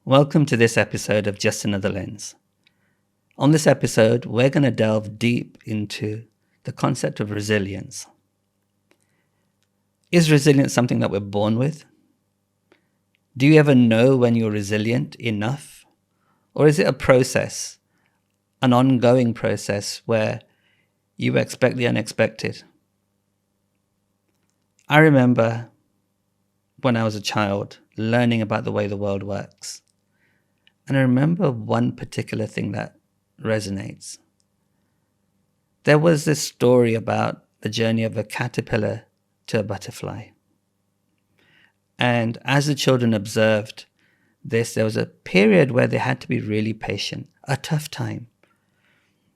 Welcome to this episode of Just Another Lens. On this episode, we're going to delve deep into the concept of resilience. Is resilience something that we're born with? Do you ever know when you're resilient enough? Or is it a process, an ongoing process where you expect the unexpected? I remember when I was a child learning about the way the world works. And I remember one particular thing that resonates. There was this story about the journey of a caterpillar to a butterfly. And as the children observed this, there was a period where they had to be really patient, a tough time,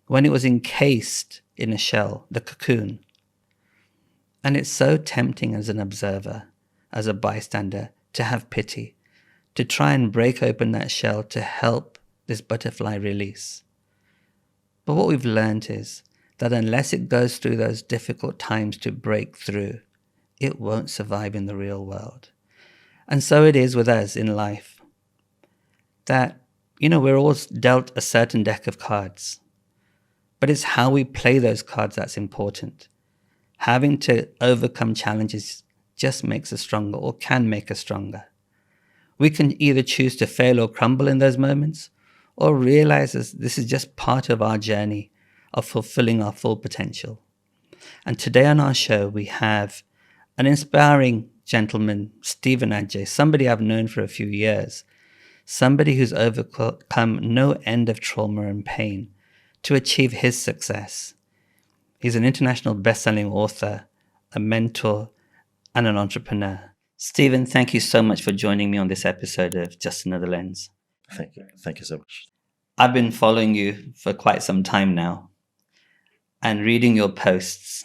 when it was encased in a shell, the cocoon. And it's so tempting as an observer, as a bystander, to have pity, to try and break open that shell to help this butterfly release. But what we've learned is that unless it goes through those difficult times to break through, it won't survive in the real world. And so it is with us in life. That, we're all dealt a certain deck of cards. But it's how we play those cards that's important. Having to overcome challenges just makes us stronger, or can make us stronger. We can either choose to fail or crumble in those moments, or realize this is just part of our journey of fulfilling our full potential. And today on our show, we have an inspiring gentleman, Stephen Adjei, somebody I've known for a few years, somebody who's overcome no end of trauma and pain to achieve his success. He's an international best-selling author, a mentor, and an entrepreneur. Stephen, thank you so much for joining me on this episode of Just Another Lens. Thank you. Thank you so much. I've been following you for quite some time now and reading your posts.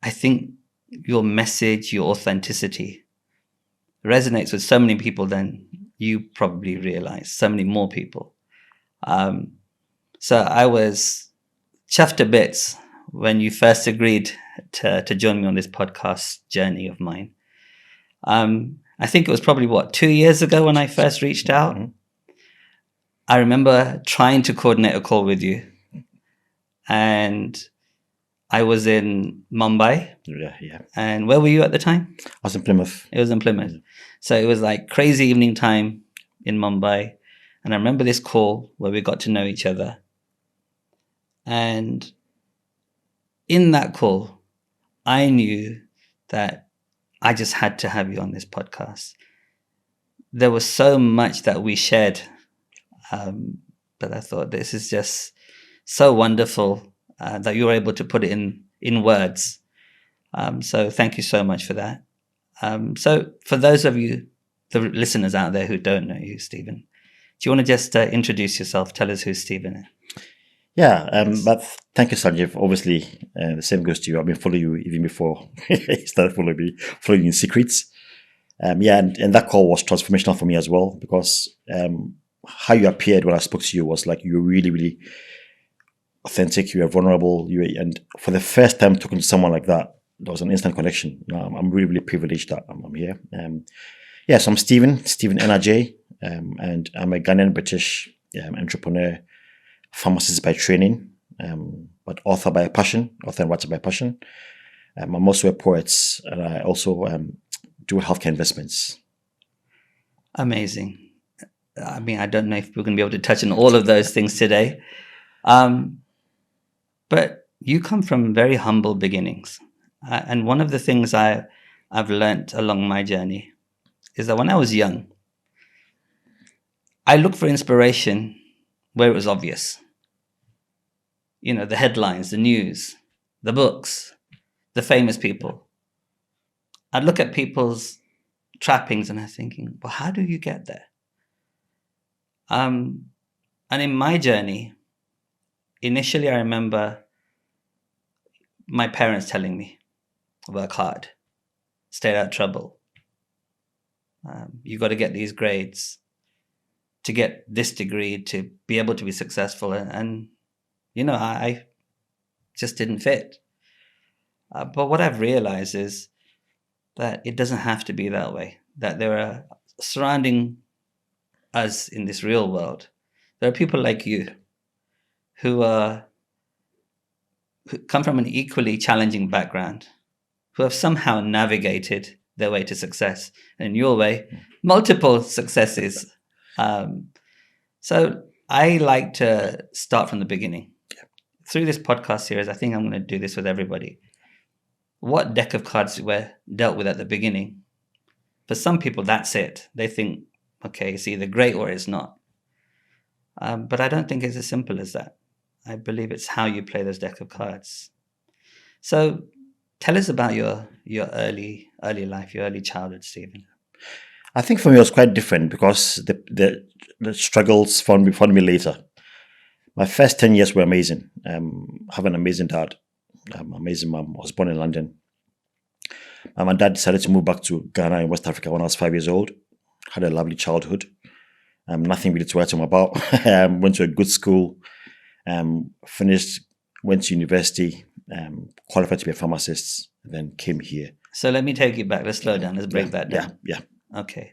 I think your message, your authenticity resonates with so many people than you probably realize, so many more people. So I was chuffed to bits when you first agreed to join me on this podcast journey of mine. I think it was probably 2 years ago when I first reached out. Mm-hmm. I remember trying to coordinate a call with you, and I was in Mumbai. Yeah. And where were you at the time? I was in Plymouth. It was in Plymouth. So it was like crazy evening time in Mumbai. And I remember this call where we got to know each other. And in that call, I knew that I just had to have you on this podcast. There was so much that we shared, but I thought this is just so wonderful that you were able to put it in words. So thank you so much for that. So for those of you, the listeners out there who don't know you, Stephen, do you want to just introduce yourself? Tell us who Stephen is. Yeah, but thank you, Sanjiv. Obviously, the same goes to you. I've been following you even before you started following me, following in secrets. And that call was transformational for me as well, because how you appeared when I spoke to you was like you were really, really authentic. You were vulnerable. And for the first time talking to someone like that, there was an instant connection. I'm really, really privileged that I'm here. So I'm Stephen Adjei, and I'm a Ghanaian British entrepreneur, pharmacist by training, but author and writer by passion. I'm also a poet, and I also do healthcare investments. Amazing. I mean, I don't know if we're going to be able to touch on all of those things today. But you come from very humble beginnings. And one of the things I've learnt along my journey is that when I was young, I looked for inspiration where it was obvious. The headlines, the news, the books, the famous people. I'd look at people's trappings and I'm thinking, well, how do you get there? And in my journey, initially I remember my parents telling me, work hard, stay out of trouble. You got to get these grades to get this degree to be able to be successful. And I just didn't fit. But what I've realized is that it doesn't have to be that way, that there are surrounding us in this real world, there are people like you who come from an equally challenging background, who have somehow navigated their way to success. And in your way, multiple successes. So I like to start from the beginning. Through this podcast series, I think I'm going to do this with everybody. What deck of cards were dealt with at the beginning? For some people, that's it. They think, okay, it's either great or it's not. But I don't think it's as simple as that. I believe it's how you play those deck of cards. So tell us about your early life, your early childhood, Stephen. I think for me it was quite different because the struggles found me later. My first 10 years were amazing. I have an amazing dad, amazing mom. I was born in London. My dad decided to move back to Ghana in West Africa when I was 5 years old. Had a lovely childhood. Nothing really to write home about. Went to a good school. Finished, went to university, qualified to be a pharmacist, then came here. So let me take you back. Let's slow down. Let's break that down. Yeah. Okay.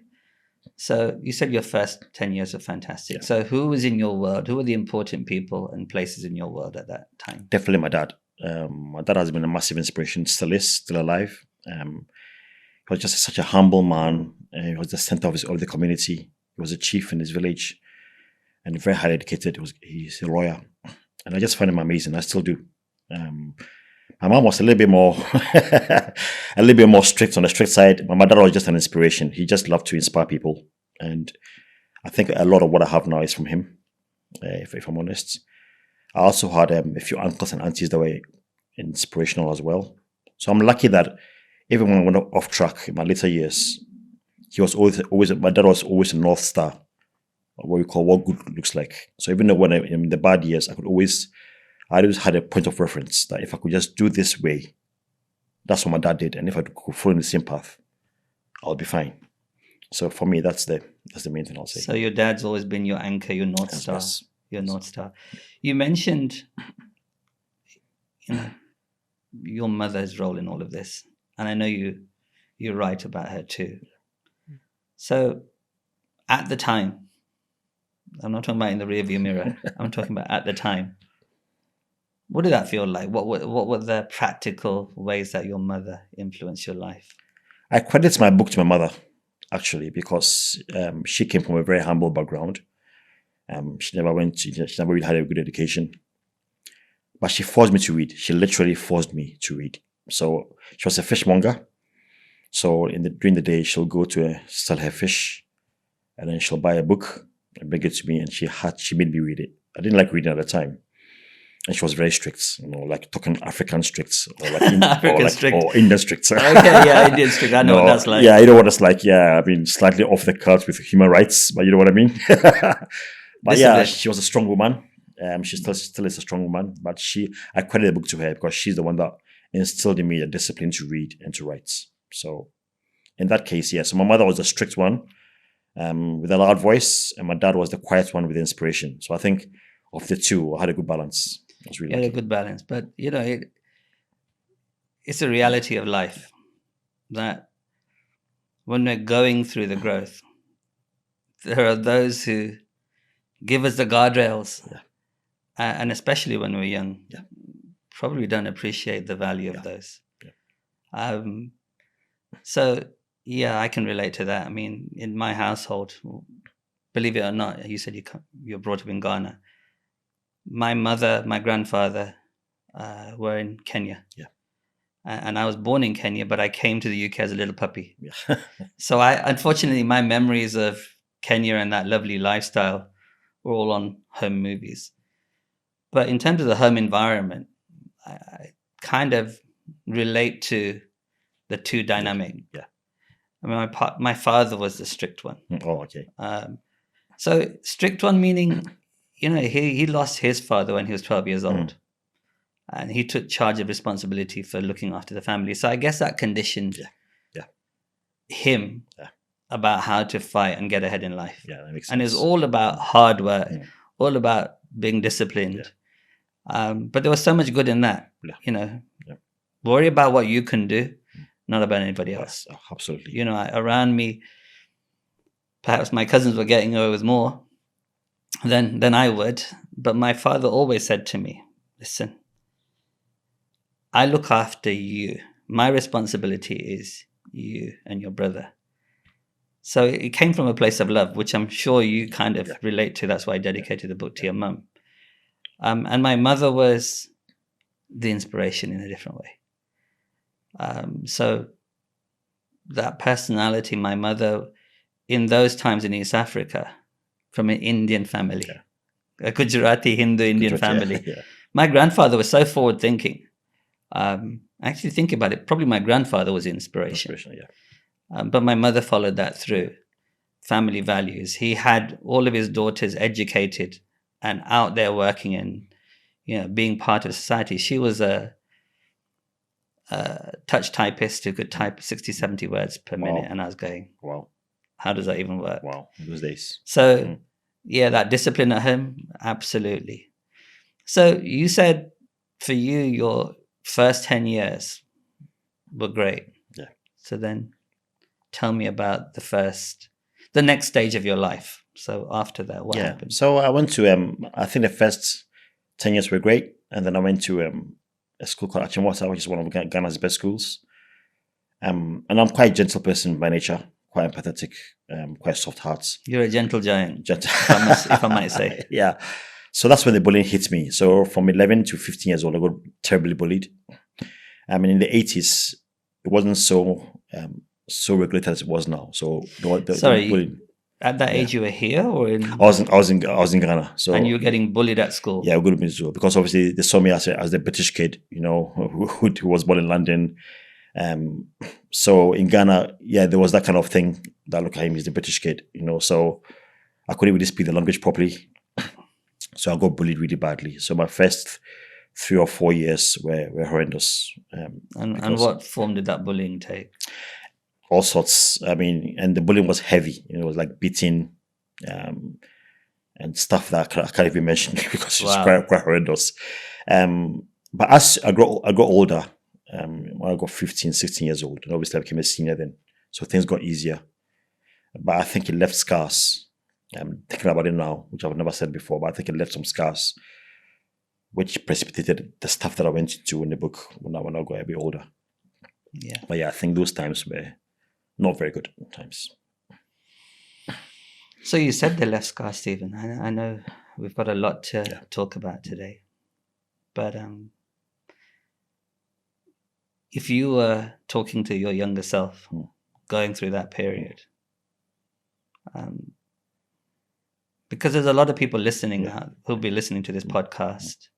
So you said your first 10 years were fantastic. Yeah. So who was in your world? Who were the important people and places in your world at that time? Definitely my dad. My dad has been a massive inspiration, still is, still alive. He was just such a humble man. He was the center of the community. He was a chief in his village and very highly educated. He's a lawyer. And I just find him amazing. I still do. My mom was a little bit more strict on the strict side. My dad was just an inspiration. He just loved to inspire people. And I think a lot of what I have now is from him, if I'm honest. I also had a few uncles and aunties that were inspirational as well. So I'm lucky that even when I went off track in my later years, he was always my dad was always a North Star, what we call what good looks like. So even though when in the bad years, I always had a point of reference that if I could just do this way, that's what my dad did. And if I could follow in the same path, I'll be fine. So for me, that's the main thing I'll say. So your dad's always been your anchor, your North Star. Yes. Your North Star. You mentioned, your mother's role in all of this. And I know you write about her too. So at the time, I'm not talking about in the rearview mirror, I'm talking about at the time. What did that feel like? What were the practical ways that your mother influenced your life? I credit my book to my mother, actually, because she came from a very humble background. She never really had a good education. But she forced me to read. She literally forced me to read. So she was a fishmonger. So during the day, she'll go to sell her fish, and then she'll buy a book and bring it to me, and she made me read it. I didn't like reading at the time. And she was very strict, like talking African strict, or like Indian strict. Okay, yeah, Indian strict. I know what that's like. Yeah, you know what it's like. Yeah, I mean, slightly off the cards with human rights, but you know what I mean. But yeah, she was a strong woman. She still is a strong woman. But I credit the book to her because she's the one that instilled in me a discipline to read and to write. So in that case, yeah. So my mother was the strict one with a loud voice, and my dad was the quiet one with inspiration. So I think of the two, I had a good balance. Really had a good balance, but it's a reality of life that when we're going through the growth, there are those who give us the guardrails, and especially when we're young, probably don't appreciate the value of those. Yeah. So yeah, I can relate to that. I mean, in my household, believe it or not, you said you're brought up in Ghana. My mother, my grandfather were in Kenya. Yeah. And I was born in Kenya, but I came to the UK as a little puppy. Yeah. So unfortunately, my memories of Kenya and that lovely lifestyle were all on home movies. But in terms of the home environment, I kind of relate to the two dynamic. Yeah. I mean, my father was the strict one. Oh, okay. So strict one meaning... he lost his father when he was 12 years old. And he took charge of responsibility for looking after the family. So I guess that conditioned him about how to fight and get ahead in life. Yeah, that makes sense. And it's all about hard work, all about being disciplined. Yeah. But there was so much good in that. Yeah. Worry about what you can do, not about anybody else. Yes, absolutely. Around me, perhaps my cousins were getting away with more than I would. But my father always said to me, listen, I look after you. My responsibility is you and your brother. So it came from a place of love, which I'm sure you kind of relate to. That's why I dedicated the book to your mum. And my mother was the inspiration in a different way. So that personality, my mother, in those times in East Africa, from an Indian family, a Gujarati Hindu Indian family. My grandfather was so forward thinking. Actually, think about it. Probably my grandfather was the inspiration. But my mother followed that through. Family values. He had all of his daughters educated and out there working and, being part of society. She was a touch typist who could type 60, 70 words per minute. And I was going, wow, how does that even work? Wow, those days. So, that discipline at home, absolutely. So you said for you, your first 10 years were great. Yeah. So then tell me about the next stage of your life. So after that, what happened? So I went to, I think the first 10 years were great. And then I went to a school called Adjei, which is one of Ghana's best schools. And I'm quite a gentle person by nature, quite empathetic, quite soft hearts. You're a gentle giant, if I might say. Yeah. So that's when the bullying hit me. So from 11 to 15 years old, I got terribly bullied. I mean, in the 80s, it wasn't so regulated as it was now. So Sorry, bullying. At that age, you were here or in? I was in Ghana. So and you were getting bullied at school. Yeah, I would have been so because obviously they saw me as the British kid, who was born in London. So in Ghana, there was that kind of thing that look at him, he's the British kid, So I couldn't really speak the language properly. So I got bullied really badly. So my first 3 or 4 years were horrendous. And what form did that bullying take? All sorts. I mean, and the bullying was heavy. It was like beating and stuff that I can't even mention because it's quite horrendous. But as I got older, when I got 15, 16 years old, and obviously I became a senior then, so things got easier. But I think it left scars. I'm thinking about it now, which I've never said before, but I think it left some scars, which precipitated the stuff that I went into in the book when I got a bit older. Yeah. But I think those times were not very good times. So you said they left scars, Stephen. I know we've got a lot to talk about today. But if you were talking to your younger self, going through that period, because there's a lot of people listening who'll be listening to this podcast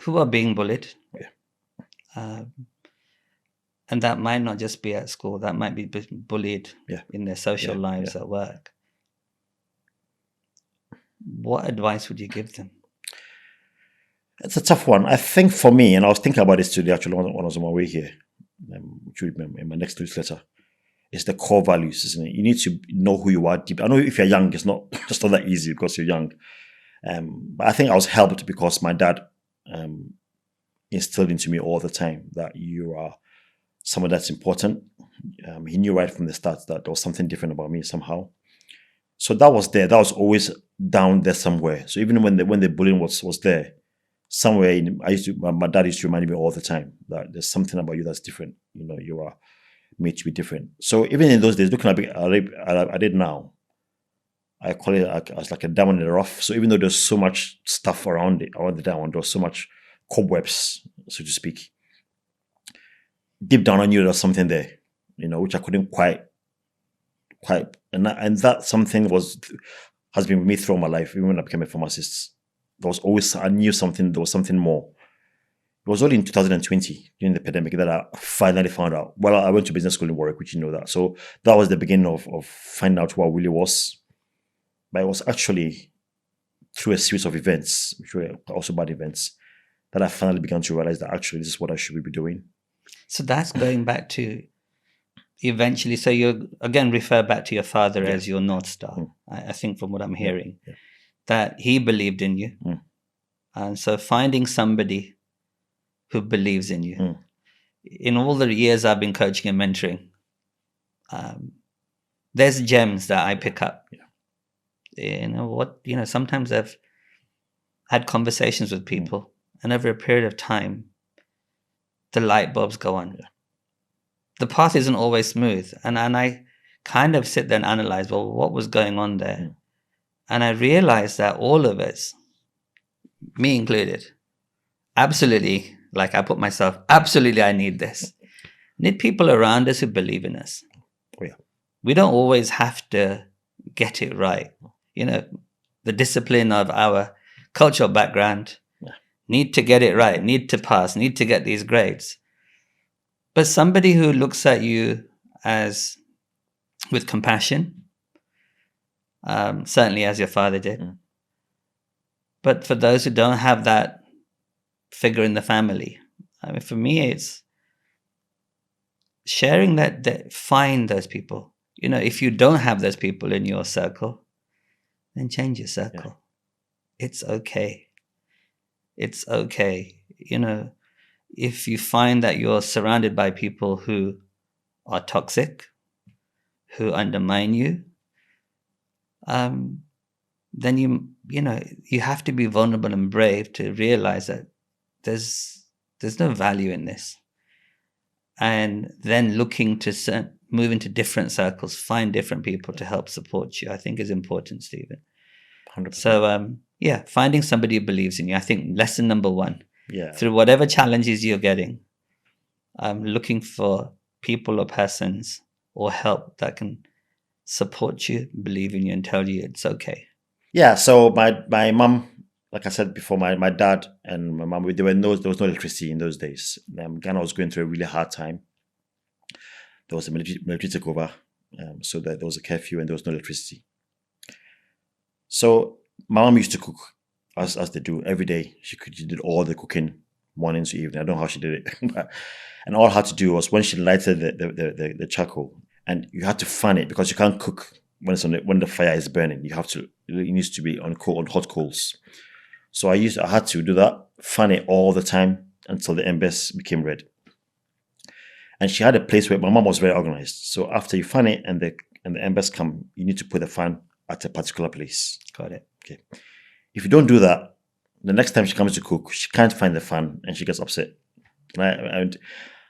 who are being bullied. And that might not just be at school. That might be bullied in their social lives at work. What advice would you give them? It's a tough one. I think for me, and I was thinking about this today actually when I was on my way here, which will be in my next newsletter, is the core values, isn't it? You need to know who you are deep. I know if you're young, it's not that easy because you're young. But I think I was helped because my dad instilled into me all the time that you are someone that's important. He knew right from the start that there was something different about me somehow. So that was there. That was always down there somewhere. So even when the bullying was there, somewhere my dad used to remind me all the time that there's something about you that's different. You are made to be different. So even in those days, looking at I did now, I call it as like a diamond in the rough. So even though there's so much stuff around the diamond, there was so much cobwebs, so to speak. Deep down, I knew there was something there, which I couldn't quite, and that something has been with me throughout my life. Even when I became a pharmacist, I knew something. There was something more. It was only in 2020 during the pandemic that I finally found out. Well, I went to business school in Warwick, which you know that. So that was the beginning of finding out who I really was. But it was actually through a series of events, which were also bad events, that I finally began to realize that actually this is what I should be doing. So that's going back to eventually. So you again refer back to your father as your North Star. I think from what I'm hearing, that he believed in you. And so finding somebody who believes in you. In all the years I've been coaching and mentoring, there's gems that I pick up. Sometimes I've had conversations with people, and over a period of time, the light bulbs go on. The path isn't always smooth, and I kind of sit there and analyze, well, what was going on there? And I realized that all of us, me included, absolutely, like I put myself, absolutely, I need this. Need people around us who believe in us. We don't always have to get it right. The discipline of our cultural background, need to get it right, need to pass, need to get these grades. But somebody who looks at you as with compassion, certainly as your father did. But for those who don't have that figure in the family, I mean, for me, it's sharing that find those people. If you don't have those people in your circle, then change your circle. It's okay. It's okay. If you find that you're surrounded by people who are toxic, who undermine you, then you have to be vulnerable and brave to realize that there's no value in this. And then looking to move into different circles, find different people to help support you, I think is important, Stephen. 100%. So, finding somebody who believes in you. I think lesson number one, through whatever challenges you're getting, looking for people or persons or help that can support you, believe in you, and tell you it's okay. Yeah, so my mom, like I said before, my dad and my mom, there was no electricity in those days. Ghana was going through a really hard time. There was a military takeover, so that there was a curfew and there was no electricity. So my mom used to cook, as they do every day. She did all the cooking, morning to evening. I don't know how she did it. And all I had to do was when she lighted the charcoal, and you had to fan it because you can't cook when the fire is burning. It needs to be on hot coals. So I had to do that, fan it all the time until the embers became red. And she had a place where my mom was very organized. So after you fan it and the embers come, you need to put the fan at a particular place. Got it. Okay. If you don't do that, the next time she comes to cook, she can't find the fan and she gets upset. And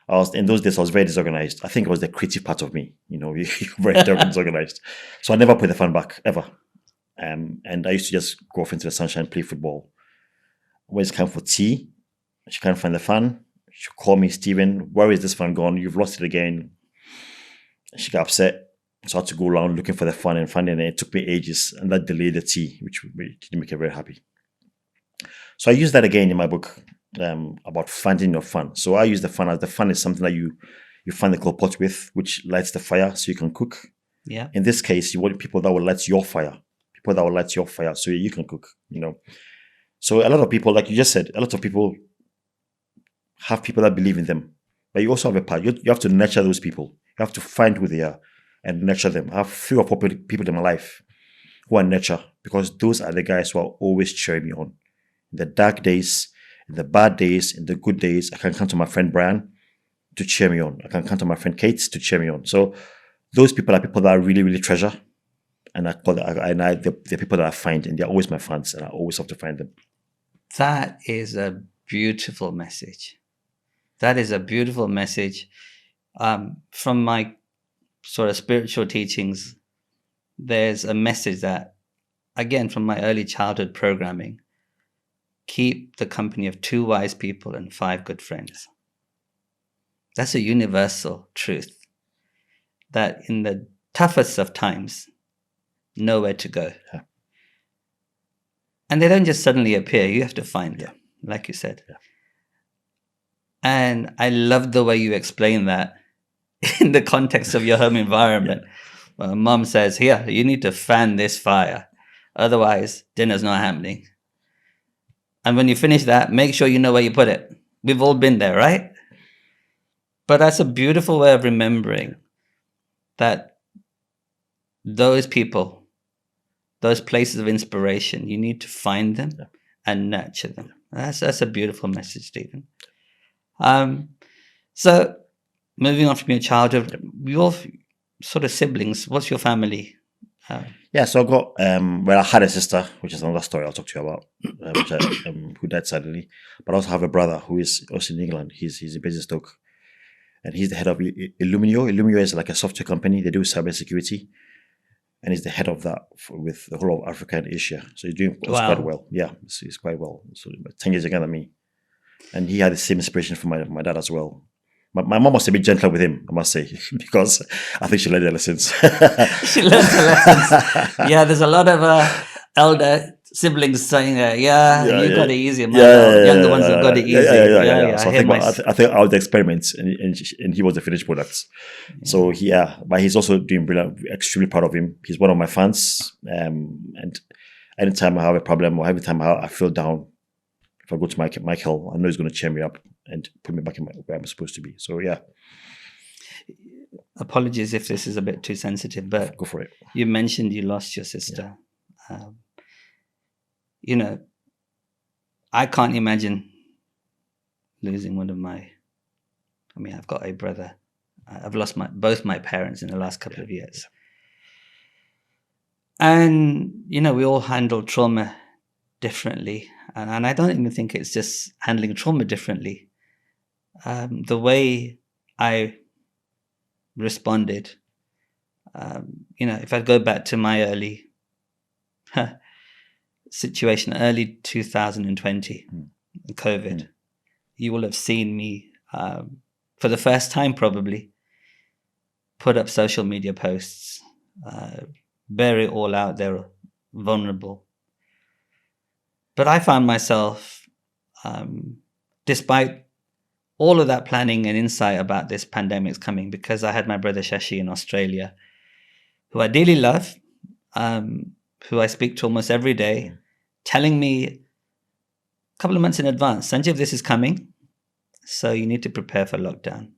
I was in those days, I was very disorganized. I think it was the creative part of me, you're very disorganized. So I never put the fan back ever. And I used to just go off into the sunshine, play football. When it's time for tea, she can't find the fan. She'll call me, Stephen, where is this fan gone? You've lost it again. She got upset. So I had to go around looking for the fan and finding it. It took me ages, and that delayed the tea, which didn't make her very happy. So I use that again in my book about finding your fan. So I use the fan as the fan is something that you find the clay pot with, which lights the fire so you can cook. Yeah. In this case, you want people that will light your fire. People that will light your fire so you can cook, So a lot of people, like you just said, a lot of people have people that believe in them. But you also have a part. You have to nurture those people. You have to find who they are and nurture them. I have 3 or 4 people in my life who I nurture because those are the guys who are always cheering me on. In the dark days, in the bad days, in the good days, I can count on my friend Brian to cheer me on. I can count on my friend Kate to cheer me on. So those people are people that I really, really treasure. And they're people that I find, and they're always my fans, and I always have to find them. That is a beautiful message. That is a beautiful message. From my sort of spiritual teachings, there's a message that, again, from my early childhood programming, keep the company of 2 wise people and 5 good friends. That's a universal truth, that in the toughest of times, know where to go. Yeah. And they don't just suddenly appear. You have to find them, like you said. Yeah. And I love the way you explain that in the context of your home environment. Yeah. Well, mom says, here, you need to fan this fire. Otherwise, dinner's not happening. And when you finish that, make sure you know where you put it. We've all been there, right? But that's a beautiful way of remembering that those people, those places of inspiration, you need to find them and nurture them. That's a beautiful message, Stephen. So moving on from your childhood, sort of siblings? What's your family? Yeah, so I got well, I had a sister, which is another story I'll talk to you about, who died suddenly. But I also have a brother who is also in England. He's in Basingstoke, and he's the head of Illumio. Illumio is like a software company. They do cybersecurity, and he's the head of that with the whole of Africa and Asia. So he's doing quite well. Yeah, he's quite well. So 10 years younger than me, and he had the same inspiration from my dad as well. My mom was a bit gentler with him, I must say, because I think she learned her lessons. She learned her lessons. Yeah, there's a lot of elder siblings saying, you got it easy. Younger ones have got it easy. So I think I was the experiments, and he was the finished products. Yeah. So but he's also doing brilliant. Extremely proud of him. He's one of my fans. And anytime I have a problem or every time I feel down, if I go to Michael, I know he's going to cheer me up and put me back in where I'm supposed to be. So yeah. Apologies if this is a bit too sensitive, but go for it. You mentioned you lost your sister. Yeah. I can't imagine losing one of I've got a brother. I've lost both my parents in the last couple of years. And, we all handle trauma differently. And I don't even think it's just handling trauma differently. The way I responded, if I go back to my early situation, early 2020, COVID, you will have seen me, for the first time probably, put up social media posts, bear it all out there, vulnerable. But I found myself, despite all of that planning and insight about this pandemic's coming, because I had my brother Shashi in Australia, who I dearly love, who I speak to almost every day, telling me a couple of months in advance, Sanjiv, this is coming, so you need to prepare for lockdown.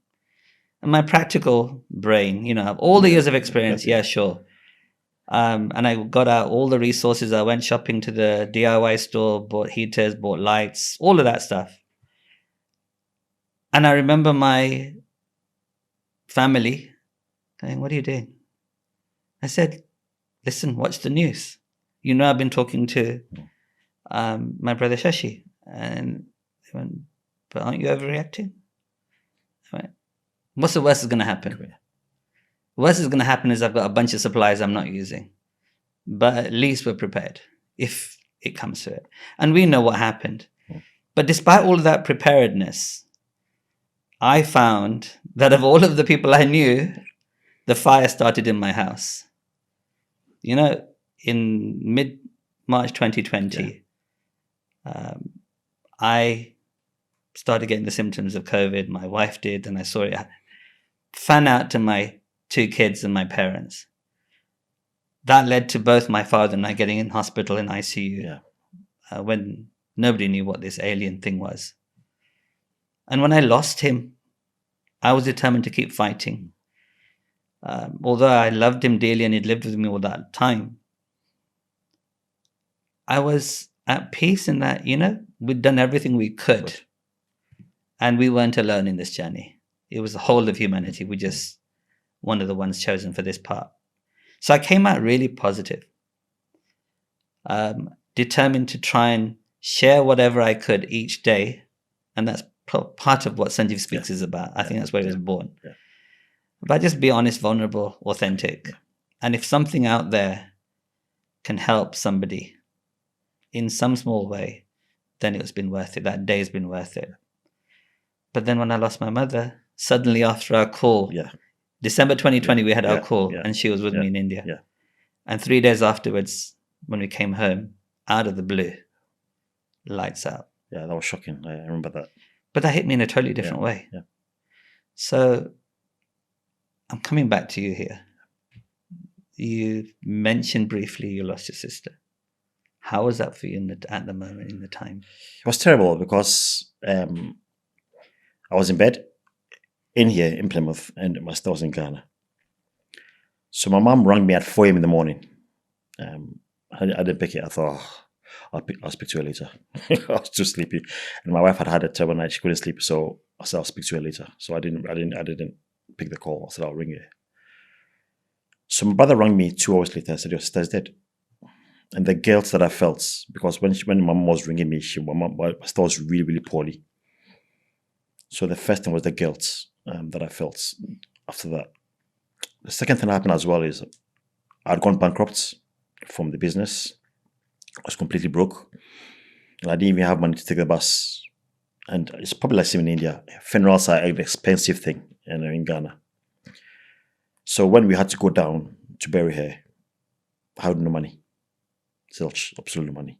And my practical brain, all the years of experience, sure. And I got out all the resources. I went shopping to the DIY store, bought heaters, bought lights, all of that stuff. And I remember my family going, what are you doing? I said, listen, watch the news. I've been talking to my brother Shashi. And they went, but aren't you overreacting? I went, what's the worst that's going to happen? The worst that's going to happen is I've got a bunch of supplies I'm not using. But at least we're prepared if it comes to it. And we know what happened. But despite all of that preparedness, I found that of all of the people I knew, the fire started in my house. In mid-March 2020, I started getting the symptoms of COVID. My wife did, and I saw it fan out to my 2 kids and my parents. That led to both my father and I getting in hospital in ICU when nobody knew what this alien thing was. And when I lost him, I was determined to keep fighting. Although I loved him dearly and he'd lived with me all that time, I was at peace in that, we'd done everything we could. And we weren't alone in this journey. It was the whole of humanity. We just one of the ones chosen for this part. So I came out really positive, determined to try and share whatever I could each day. And that's part of what Sanjiv Speaks is about. I think that's where it was born. Yeah. But just be honest, vulnerable, authentic. Yeah. And if something out there can help somebody in some small way, then it's been worth it. That day's been worth it. But then when I lost my mother, suddenly after our call, December 2020, we had our call and she was with me in India. Yeah. And 3 days afterwards, when we came home, out of the blue, lights out. Yeah, that was shocking. I remember that. But that hit me in a totally different way. Yeah. So I'm coming back to you here. You mentioned briefly you lost your sister. How was that for you at the moment, in the time? It was terrible because I was in bed in here in Plymouth and my sister was in Ghana. So my mom rang me at 4 a.m. in the morning. I didn't pick it. I thought, I'll speak to her later. I was too sleepy. And my wife had a terrible night. She couldn't sleep. So I said, I'll speak to her later. So I didn't pick the call. I said, I'll ring her. So my brother rang me 2 hours later and said, your sister's dead. And the guilt that I felt, because when my mom was ringing me, my sister was really, really poorly. So the first thing was the guilt that I felt after that. The second thing that happened as well is I'd gone bankrupt from the business. I was completely broke. And I didn't even have money to take the bus. And it's probably like same in India. Funerals are an expensive thing in Ghana. So when we had to go down to bury her, I had no money. Zilch, absolutely no money.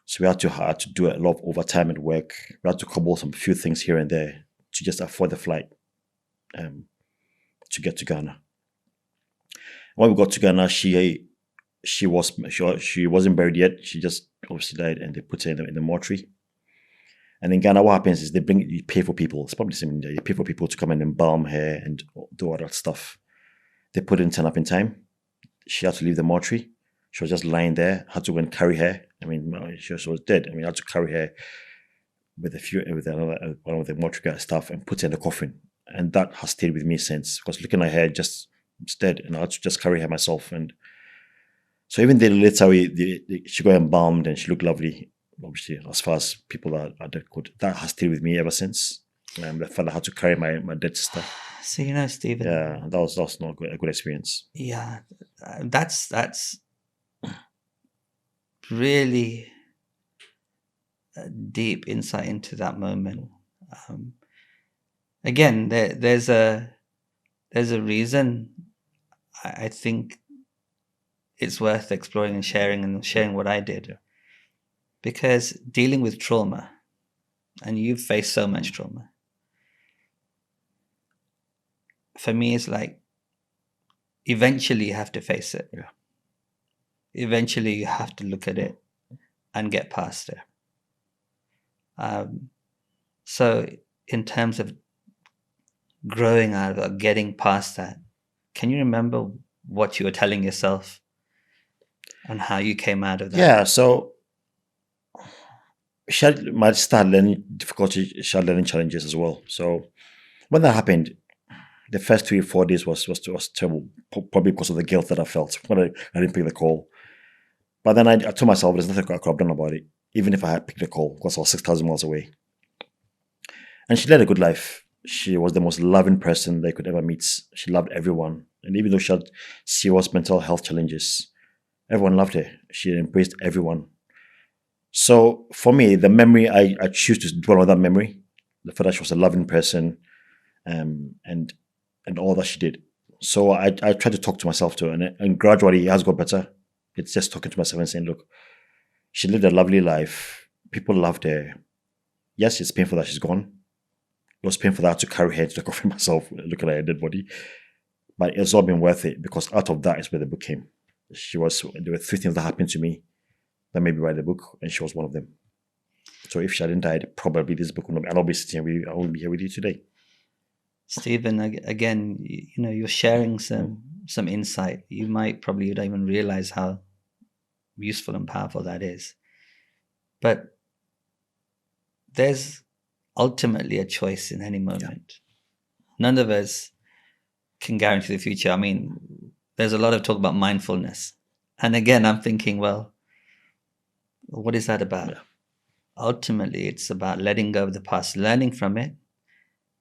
So we had to do a lot of overtime at work. We had to cobble some few things here and there to just afford the flight to get to Ghana. When we got to Ghana, she wasn't buried yet. She just obviously died, and they put her in the mortuary. And in Ghana, what happens is you pay for people. It's probably the same in India. You pay for people to come and embalm her and do all that stuff. They didn't turn up in time. She had to leave the mortuary. She was just lying there. I had to go and carry her. I mean, she was dead. I mean, I had to carry her with one of the mortuary staff and put her in the coffin. And that has stayed with me since. Because looking at her, just dead, and I had to just carry her myself. And so even then later, she got embalmed and she looked lovely. Obviously, as far as people are dead good, that has stayed with me ever since. The fact I had to carry my dead sister. So Stephen. Yeah, that was not a good experience. Yeah, that's really a deep insight into that moment. Again, there's a reason. I think it's worth exploring and sharing what I did. Yeah. Because dealing with trauma, and you've faced so much trauma, for me it's like eventually you have to face it. Yeah. Eventually you have to look at it and get past it. So in terms of growing out of it, getting past that, can you remember what you were telling yourself and how you came out of that? Yeah, so my sister had learning difficulty, she had learning challenges as well. So when that happened, the first 3 or 4 days was terrible, probably because of the guilt that I felt when I didn't pick the call. But then I told myself there's nothing I could have done about it, even if I had picked the call, because I was 6,000 miles away. And she led a good life. She was the most loving person they could ever meet. She loved everyone. And even though she had serious mental health challenges, everyone loved her. She embraced everyone. So for me, the memory, I choose to dwell on that memory. The fact that she was a loving person, and all that she did. So I try to talk to myself too, and gradually it has got better. It's just talking to myself and saying, look, she lived a lovely life. People loved her. Yes, it's painful that she's gone. It was painful that I had to carry her to the coffin myself, looking at her dead body. But it's all been worth it, because out of that is where the book came. There were 3 things that happened to me that made me write the book, and she was one of them. So if she hadn't died, probably this book would not be sitting here with you. I wouldn't be here with you today. Stephen, again, you're sharing some insight. You probably don't even realize how useful and powerful that is. But there's ultimately a choice in any moment. Yeah. None of us can guarantee the future. I mean, there's a lot of talk about mindfulness. And again, I'm thinking, well, what is that about? Yeah. Ultimately, it's about letting go of the past, learning from it,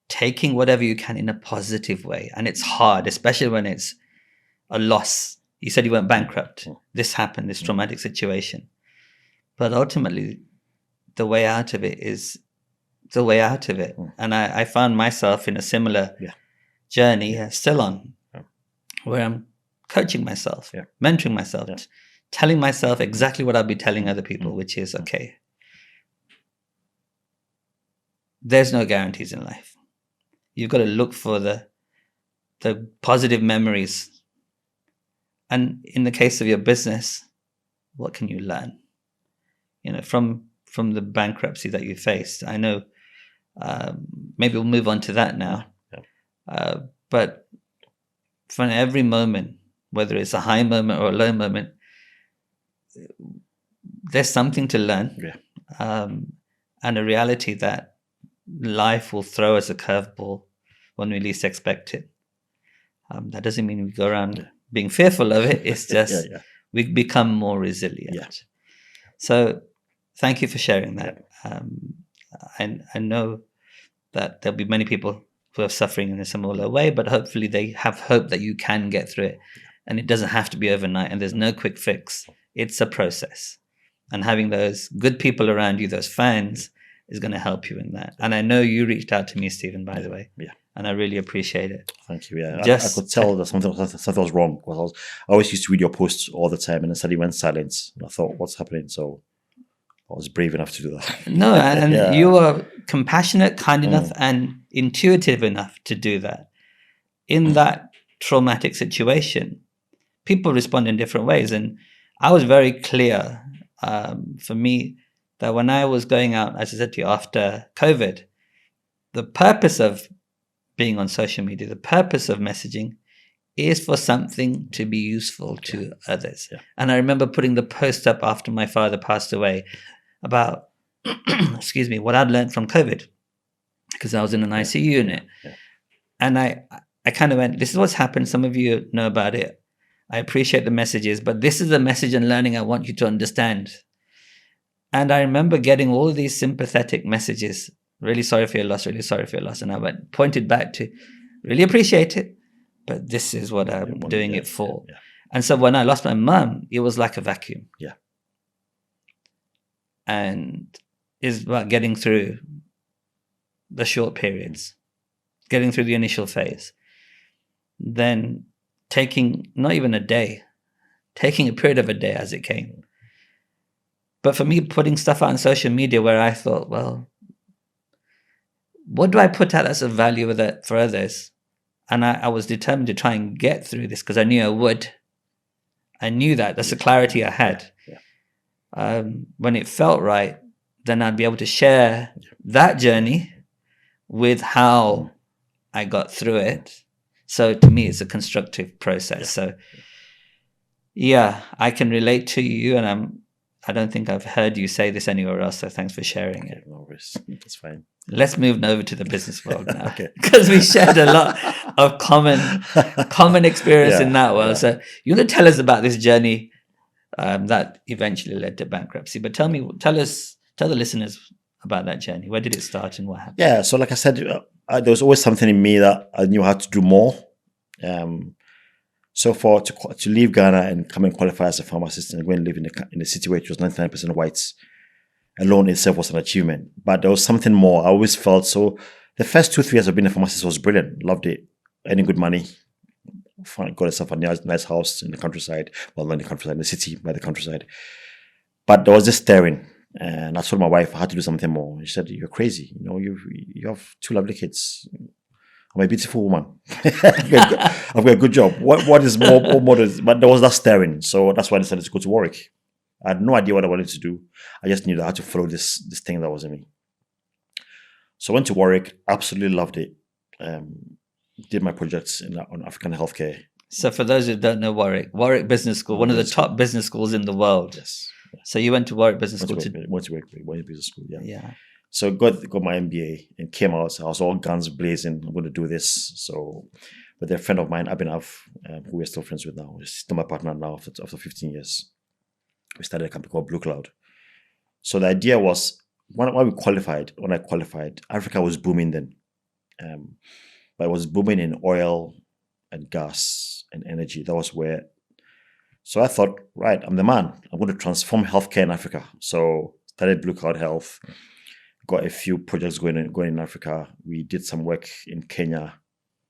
taking whatever you can in a positive way. And it's hard, especially when it's a loss. You said you went bankrupt. This happened, this traumatic situation. But ultimately, the way out of it is the way out of it. And I found myself in a similar journey, still on, where I'm coaching myself, mentoring myself, telling myself exactly what I'll be telling other people, which is, okay, there's no guarantees in life. You've got to look for the positive memories. And in the case of your business, what can you learn? From the bankruptcy that you faced. I know, maybe we'll move on to that now. But from every moment, whether it's a high moment or a low moment, there's something to learn. And a reality that life will throw us a curveball when we least expect it. That doesn't mean we go around being fearful of it. It's just we become more resilient. Yeah. So thank you for sharing that. I know that there'll be many people who are suffering in a similar way, but hopefully they have hope that you can get through it. And it doesn't have to be overnight, and there's no quick fix. It's a process. And having those good people around you, those fans, is going to help you in that. And I know you reached out to me, Stephen, by the way. Yeah. And I really appreciate it. Thank you. Yeah. I could tell that something was wrong, because I always used to read your posts all the time, and then suddenly went silent. And I thought, what's happening? So I was brave enough to do that. No, and you were compassionate, kind enough, and intuitive enough to do that. In that traumatic situation, people respond in different ways. And I was very clear for me that when I was going out, as I said to you, after COVID, the purpose of being on social media, the purpose of messaging is for something to be useful to others. Yeah. And I remember putting the post up after my father passed away about, excuse me, what I'd learned from COVID, because I was in an ICU unit. Yeah. And I kind of went, this is what's happened. Some of you know about it. I appreciate the messages, but this is the message and learning I want you to understand. And I remember getting all these sympathetic messages. Really sorry for your loss, really sorry for your loss. And I pointed back to, really appreciate it, but this is what I'm doing it for. Yeah. And so when I lost my mum, it was like a vacuum. Yeah. And it's about getting through the short periods, getting through the initial phase, then taking not even a day, taking a period of a day as it came. But for me, putting stuff out on social media where I thought, well, what do I put out as a value for others? And I was determined to try and get through this because I knew I would. I knew that. That's the clarity I had. Yeah. When it felt right, then I'd be able to share that journey with how I got through it. So to me, it's a constructive process. Yeah. So yeah, I can relate to you, and I don't think I've heard you say this anywhere else. So thanks for sharing it. No worries. That's fine. Let's move over to the business world now. Okay. Because we shared a lot of common experience in that world. Yeah. So you want to tell us about this journey that eventually led to bankruptcy. But tell the listeners about that journey. Where did it start and what happened? Yeah. So like I said, there was always something in me that I knew how to do more. So to leave Ghana and come and qualify as a pharmacist and go and live in a city where it was 99% whites alone itself was an achievement. But there was something more. I always felt so. The first 2-3 years of being a pharmacist was brilliant. Loved it. Earning good money. Got myself a nice house in the countryside. Well, not in the countryside, in the city by the countryside. But there was this staring. And I told my wife I had to do something more. She said, "You're crazy. You have 2 lovely kids. I'm a beautiful woman. I've got a good job. What is more modern?" But there was that staring. So that's why I decided to go to Warwick. I had no idea what I wanted to do. I just knew that I had to follow this thing that was in me. So I went to Warwick, absolutely loved it. Did my projects on African healthcare. So for those who don't know Warwick Business School, one of the top business schools in the world. Yes. So you went to Warwick Business School? Went to Warwick Business School, yeah. So got my MBA and came out. So I was all guns blazing. I'm going to do this. So, but a friend of mine, Abhinav, who we're still friends with now, is still my partner now after 15 years. We started a company called Blue Cloud. So the idea was, when I qualified, Africa was booming then. But it was booming in oil and gas and energy. That was where. So I thought, right, I'm the man. I'm going to transform healthcare in Africa. So started Blue Cloud Health. Got a few projects going in Africa. We did some work in Kenya,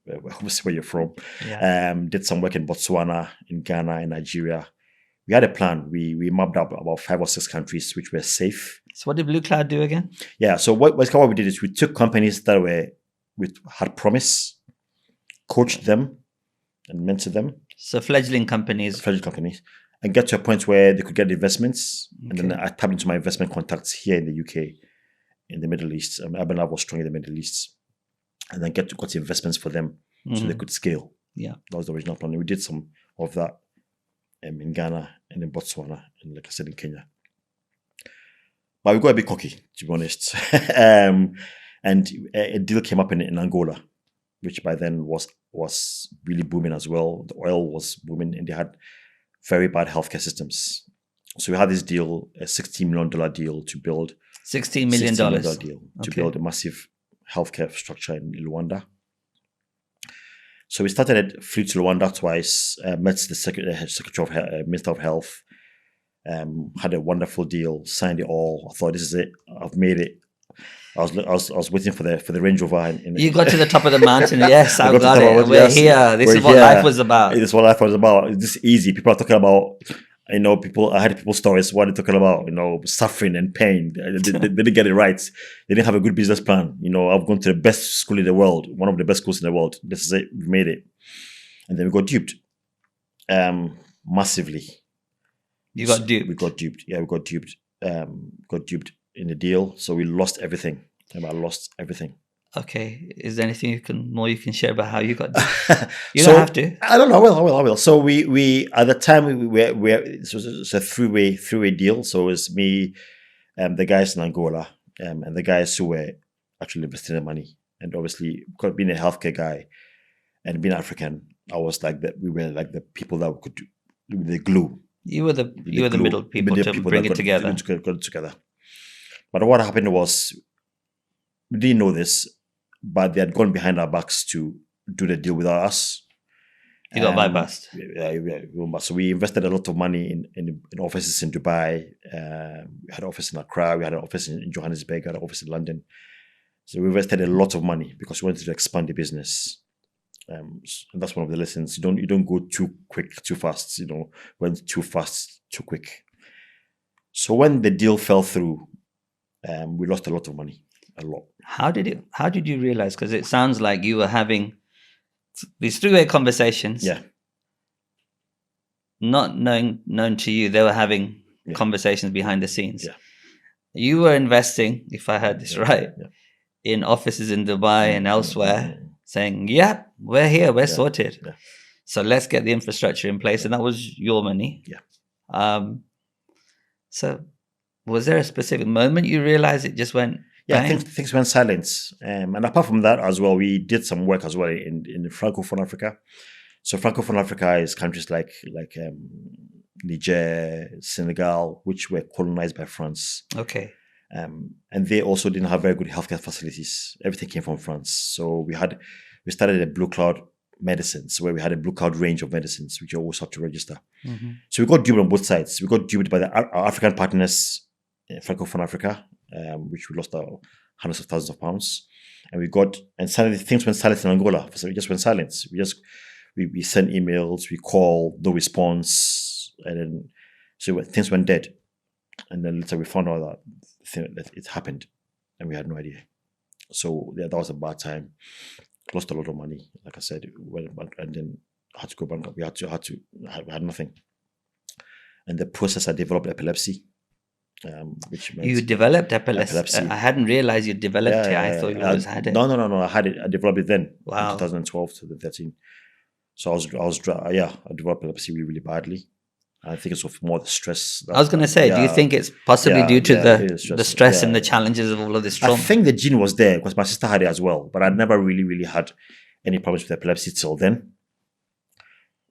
obviously where you're from. Yeah. Did some work in Botswana, in Ghana, in Nigeria. We had a plan. We mapped out about 5 or 6 countries which were safe. So what did Blue Cloud do again? Yeah. So what we did is we took companies that had promise, coached them, and mentored them. So fledgling companies, and get to a point where they could get investments. Okay. And then I tapped into my investment contacts here in the UK, in the Middle East. Abhinav was strong in the Middle East, and then got investments for them so they could scale. Yeah, that was the original plan. We did some of that in Ghana and in Botswana, and like I said, in Kenya. But we got a bit cocky, to be honest. And a deal came up in Angola, which by then was was really booming as well. The oil was booming, and they had very bad healthcare systems. So we had this deal, a $16 million deal to build $16 million deal to Okay. build a massive healthcare structure in Rwanda. So we started it, flew to Rwanda twice, met the Secretary of Minister of Health, had a wonderful deal, signed it all. I thought, this is it. I've made it. I was waiting for the Range Rover. You got to the top of the mountain. Yes, I got to got the top it. of We're here. This is what life was about. This is what life was about. It's just easy. People are talking about, I had people's stories. What they're talking about, suffering and pain. They didn't get it right. They didn't have a good business plan. I've gone to the best school in the world, one of the best schools in the world. This is it. We made it. And then we got duped. Massively. You got duped? We got duped. Yeah, we got duped. Got duped in the deal. So we lost everything. I lost everything. Okay. Is there anything you can share about how you got duped? You don't have to. I don't know. I will. So we at the time it was a three-way deal. So it was me, the guys in Angola, and the guys who were actually investing the money. And obviously, being a healthcare guy and being African, we were like the people that could do the glue. You were the middle people to bring it together. Got it together. But what happened was, we didn't know this, but they had gone behind our backs to do the deal without us. You got bypassed. Yeah. So we invested a lot of money in offices in Dubai. We had an office in Accra. We had an office in Johannesburg. We had an office in London. So we invested a lot of money because we wanted to expand the business. And that's one of the lessons. You don't go too quick, too fast. Went too fast, too quick. So when the deal fell through, we lost a lot of money. A lot. How did you realize? Because it sounds like you were having these three-way conversations. Yeah. Not known to you, they were having conversations behind the scenes. Yeah. You were investing, if I heard this right, in offices in Dubai and elsewhere, saying, "Yeah, we're here, we're sorted. Yeah. So let's get the infrastructure in place," and that was your money. Yeah. So, was there a specific moment you realized it just went? Yeah, things went silent. And apart from that as well, we did some work as well in Francophone Africa. So Francophone Africa is countries like Niger, Senegal, which were colonized by France. Okay. And they also didn't have very good healthcare facilities. Everything came from France. So we started a Blue Cloud medicines, where we had a Blue Cloud range of medicines, which you always have to register. Mm-hmm. So we got duped on both sides. We got duped by our African partners in Francophone Africa, which we lost hundreds of thousands of pounds. And suddenly things went silent in Angola. So we just went silent. We sent emails, we called, no response. And then, so things went dead. And then later we found out that it happened and we had no idea. So that was a bad time. Lost a lot of money, like I said, and then had to go bankrupt. We had nothing. And the process, I developed epilepsy. Which meant you developed epilepsy. I hadn't realized you developed it. I thought you always had it. No. I had it. I developed it then. Wow. In 2012 to 2013. So I developed epilepsy really, really badly. I think it's more the stress. I was going to say, do you think it's possibly due to the stress and the challenges of all of this trauma? I think the gene was there because my sister had it as well, but I never really, really had any problems with epilepsy till then.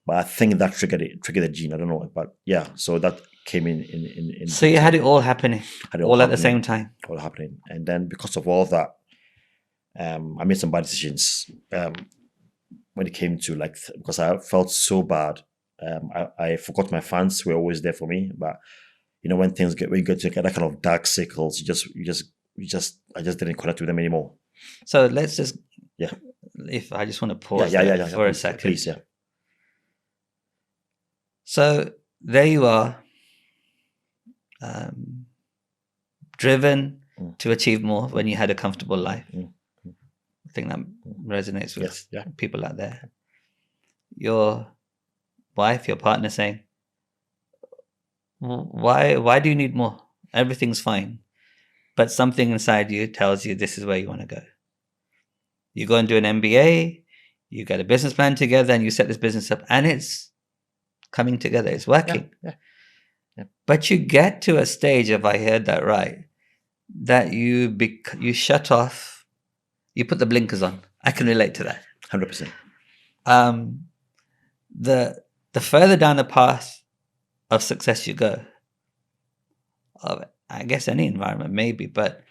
But I think that triggered the gene. I don't know, but yeah. So that came in. So you had it all happening, all at the same time. All happening, and then because of all of that, I made some bad decisions when it came to because I felt so bad. I forgot my fans were always there for me, but when you get to that kind of dark circles, I just didn't connect with them anymore. So let's just if I just want to pause for a second, please. So there you are, driven to achieve more when you had a comfortable life. I think that resonates with people out there. Your wife, your partner saying, why do you need more? Everything's fine. But something inside you tells you this is where you want to go. You go and do an MBA, you get a business plan together, and you set this business up, and it's coming together, it's working. Yeah. But you get to a stage, if I heard that right, that you shut off, you put the blinkers on. I can relate to that. 100%. the further down the path of success you go, of I guess any environment maybe, but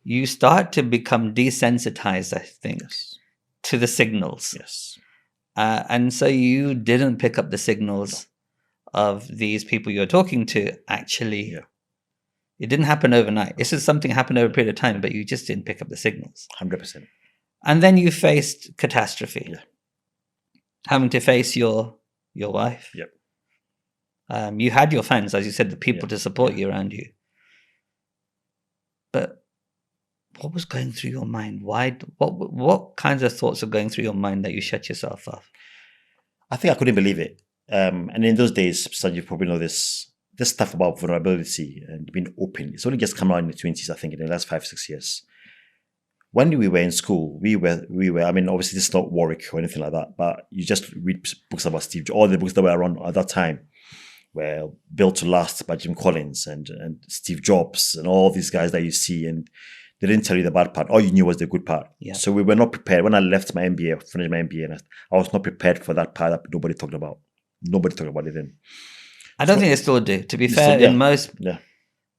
you start to become desensitized, I think, to the signals. Yes. And so you didn't pick up the signals of these people you're talking to. Actually, it didn't happen overnight. This is something happened over a period of time, but you just didn't pick up the signals. 100%. And then you faced catastrophe. Yeah. Having to face your wife. Yep. You had your fans, as you said, the people to support you around you. But what was going through your mind? Why? What kinds of thoughts are going through your mind that you shut yourself off? I think I couldn't believe it. And in those days, Sanjiv, you probably know this stuff about vulnerability and being open. It's only just come out in the 20s, I think, in the last 5-6 years. When we were in school, we were. I mean, obviously, this is not Warwick or anything like that, but you just read books about Steve Jobs. All the books that were around at that time were Built to Last by Jim Collins and Steve Jobs and all these guys that you see, and they didn't tell you the bad part. All you knew was the good part. Yeah. So we were not prepared. When I left my MBA, finished my MBA, and I was not prepared for that part that nobody talked about. Nobody talked about it then. I don't think they still do. To be fair, in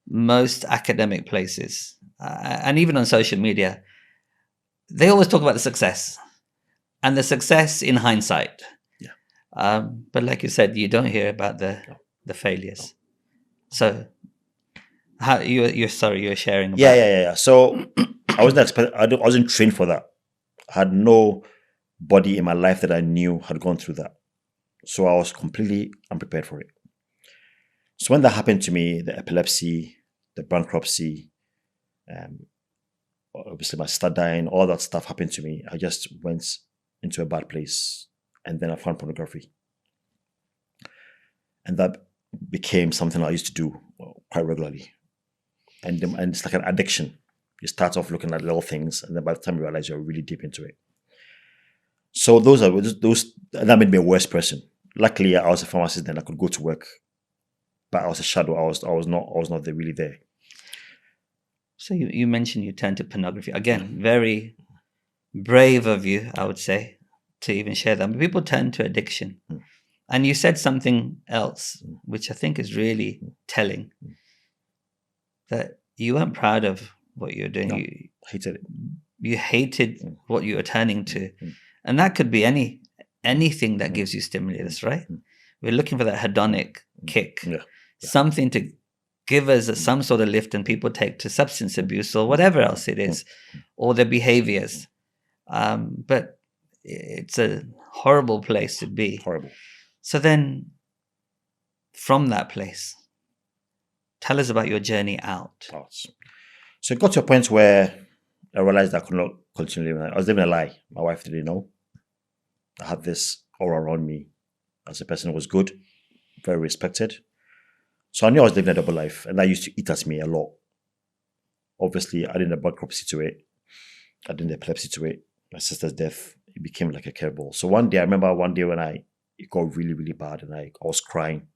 most academic places, and even on social media, they always talk about the success, and the success in hindsight. Yeah. But like you said, you don't hear about the failures. So, how you're sharing about? Yeah. So I wasn't trained for that. I had nobody in my life that I knew had gone through that. So I was completely unprepared for it. So when that happened to me, the epilepsy, the bankruptcy, obviously my sister dying, all that stuff happened to me. I just went into a bad place, and then I found pornography. And that became something I used to do quite regularly. And it's like an addiction. You start off looking at little things, and then by the time you realize you're really deep into it. So those that made me a worse person. Luckily, I was a pharmacist then. I could go to work, but I was a shadow. I was not really there. So you mentioned you turned to pornography again. Very brave of you, I would say, to even share that. But people turn to addiction, and you said something else, which I think is really telling. That you weren't proud of what you were doing. No, you hated it. You hated what you were turning to, and that could be anything that gives you stimulus, right? We're looking for that hedonic kick, something to give us some sort of lift, and people take to substance abuse or whatever else it is, or their behaviors. But it's a horrible place to be. Horrible. So then, from that place, tell us about your journey out. So it got to a point where I realized I could not continue living. I was living a lie. My wife didn't know. I had this aura around me as a person who was good, very respected. So I knew I was living a double life, and that used to eat at me a lot. Obviously, adding the bankruptcy to it, adding the epilepsy to it, my sister's death, it became like a curveball. So I remember one day when it got really, really bad, and I was crying.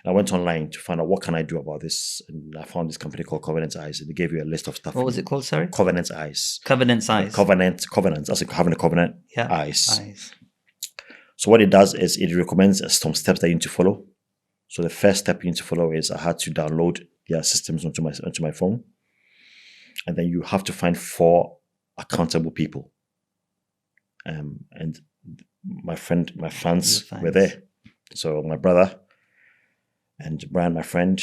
I went online to find out what can I do about this, and I found this company called Covenant Eyes, and they gave you a list of stuff. What was it called? Sorry, Covenant Eyes. Covenant Eyes. Covenants. That's like having a covenant. Yeah. Eyes. So what it does is it recommends some steps that you need to follow. So the first step you need to follow is I had to download their systems onto my phone, and then you have to find 4 accountable people. And my fans were there. So my brother. And Brian, my friend,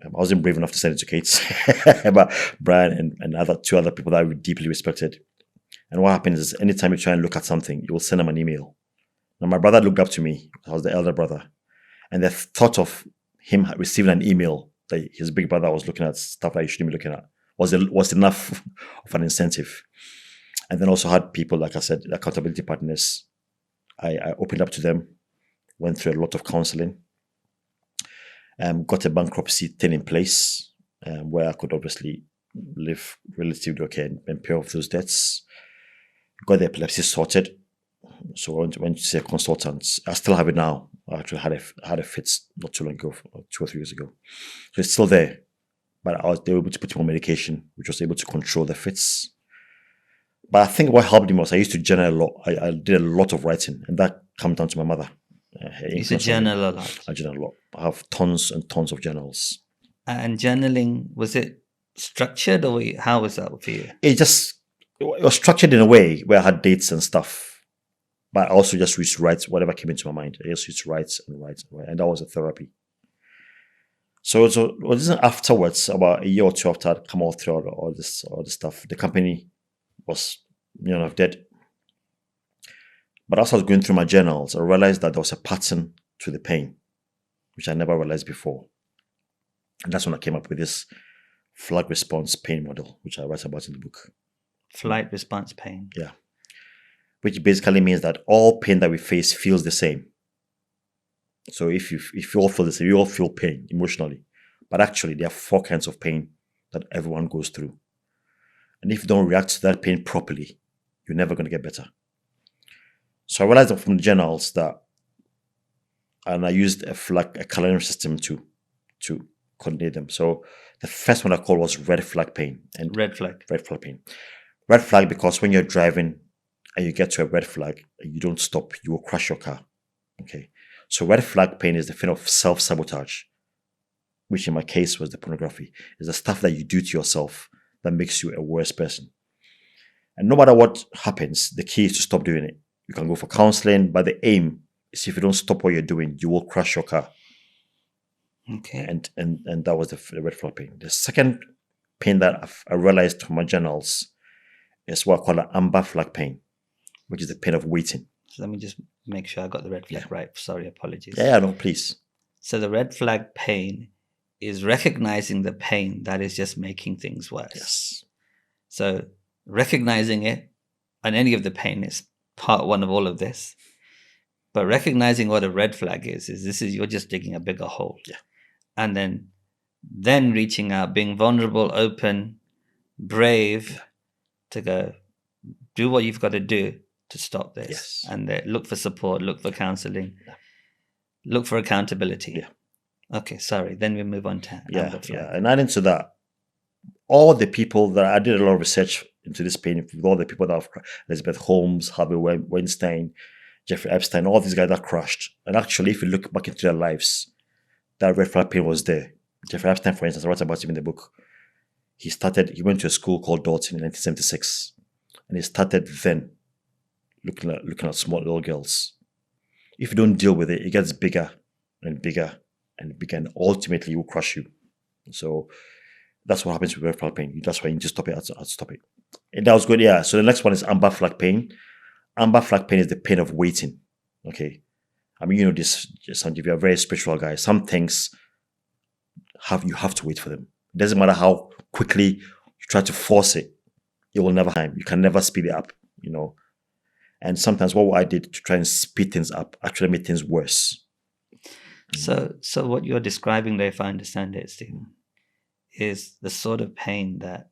I wasn't brave enough to send it to Kate, but Brian and 2 other people that I deeply respected. And what happens is anytime you try and look at something, you will send them an email. Now, my brother looked up to me. I was the elder brother. And the thought of him receiving an email that his big brother was looking at stuff that he shouldn't be looking at was enough of an incentive. And then also had people, like I said, accountability partners. I opened up to them, went through a lot of counseling. Got a bankruptcy thing in place where I could obviously live relatively okay and pay off those debts. Got the epilepsy sorted. So I went to see a consultant. I still have it now. I actually had a fit not too long ago, 2 or 3 years ago. So it's still there. But they were able to put me on medication, which was able to control the fits. But I think what helped me was I used to journal a lot. I did a lot of writing, and that comes down to my mother. You used to journal a lot. I journal a lot. I have tons and tons of journals. And journaling, was it structured, or how was that for you? It was structured in a way where I had dates and stuff, but I also just used to write whatever came into my mind. I just used to write and write and write, and that was a therapy. So it wasn't afterwards, about a year or two after I'd come out through all this stuff, the company was dead. But as I was going through my journals, I realized that there was a pattern to the pain, which I never realized before. And that's when I came up with this flag response pain model, which I write about in the book. Flight response pain. Yeah. Which basically means that all pain that we face feels the same. So if you all feel the same, you all feel pain emotionally. But actually, there are 4 kinds of pain that everyone goes through. And if you don't react to that pain properly, you're never going to get better. So I realized from the journals and I used a calendar system to coordinate them. So the first one I called was red flag pain. And red flag pain. Red flag because when you're driving and you get to a red flag, you don't stop, you will crash your car. Okay. So red flag pain is the feeling of self-sabotage, which in my case was the pornography. It's the stuff that you do to yourself that makes you a worse person. And no matter what happens, the key is to stop doing it. You can go for counseling, but the aim is if you don't stop what you're doing, you will crash your car. Okay. And that was the red flag pain. The second pain that I realized from my journals is what I call an amber flag pain, which is the pain of waiting. So let me just make sure I got the red flag right. Sorry, apologies. Yeah, no, please. So the red flag pain is recognizing the pain that is just making things worse. Yes. So recognizing it, and any of the pain is part one of all of this. But recognizing what a red flag is you're just digging a bigger hole. Yeah. And then reaching out, being vulnerable, open, brave, to go do what you've got to do to stop this. Yes. And look for support, look for counseling, look for accountability. Yeah. Okay, sorry. Then we move on to amber flag. Yeah. And adding to that, all the people that I did a lot of research into this pain, with all the people that have Elizabeth Holmes, Harvey Weinstein, Jeffrey Epstein, all these guys that crashed. And actually, if you look back into their lives, that red flag pain was there. Jeffrey Epstein, for instance, I wrote about him in the book. He went to a school called Dalton in 1976. And he started then looking at small little girls. If you don't deal with it, it gets bigger and bigger and bigger, and ultimately it will crush you. So that's what happens with red flag pain. That's why you need to stop it. Stop it. And that was good. Yeah. So the next one is amber flag pain. Amber flag pain is the pain of waiting. Okay. I mean, you know this, Sanjiv, you're a very spiritual guy. Some things you have to wait for them. It doesn't matter how quickly you try to force it. It will never time. You can never speed it up, And sometimes what I did to try and speed things up actually made things worse. So what you're describing there, if I understand it, Stephen, is the sort of pain that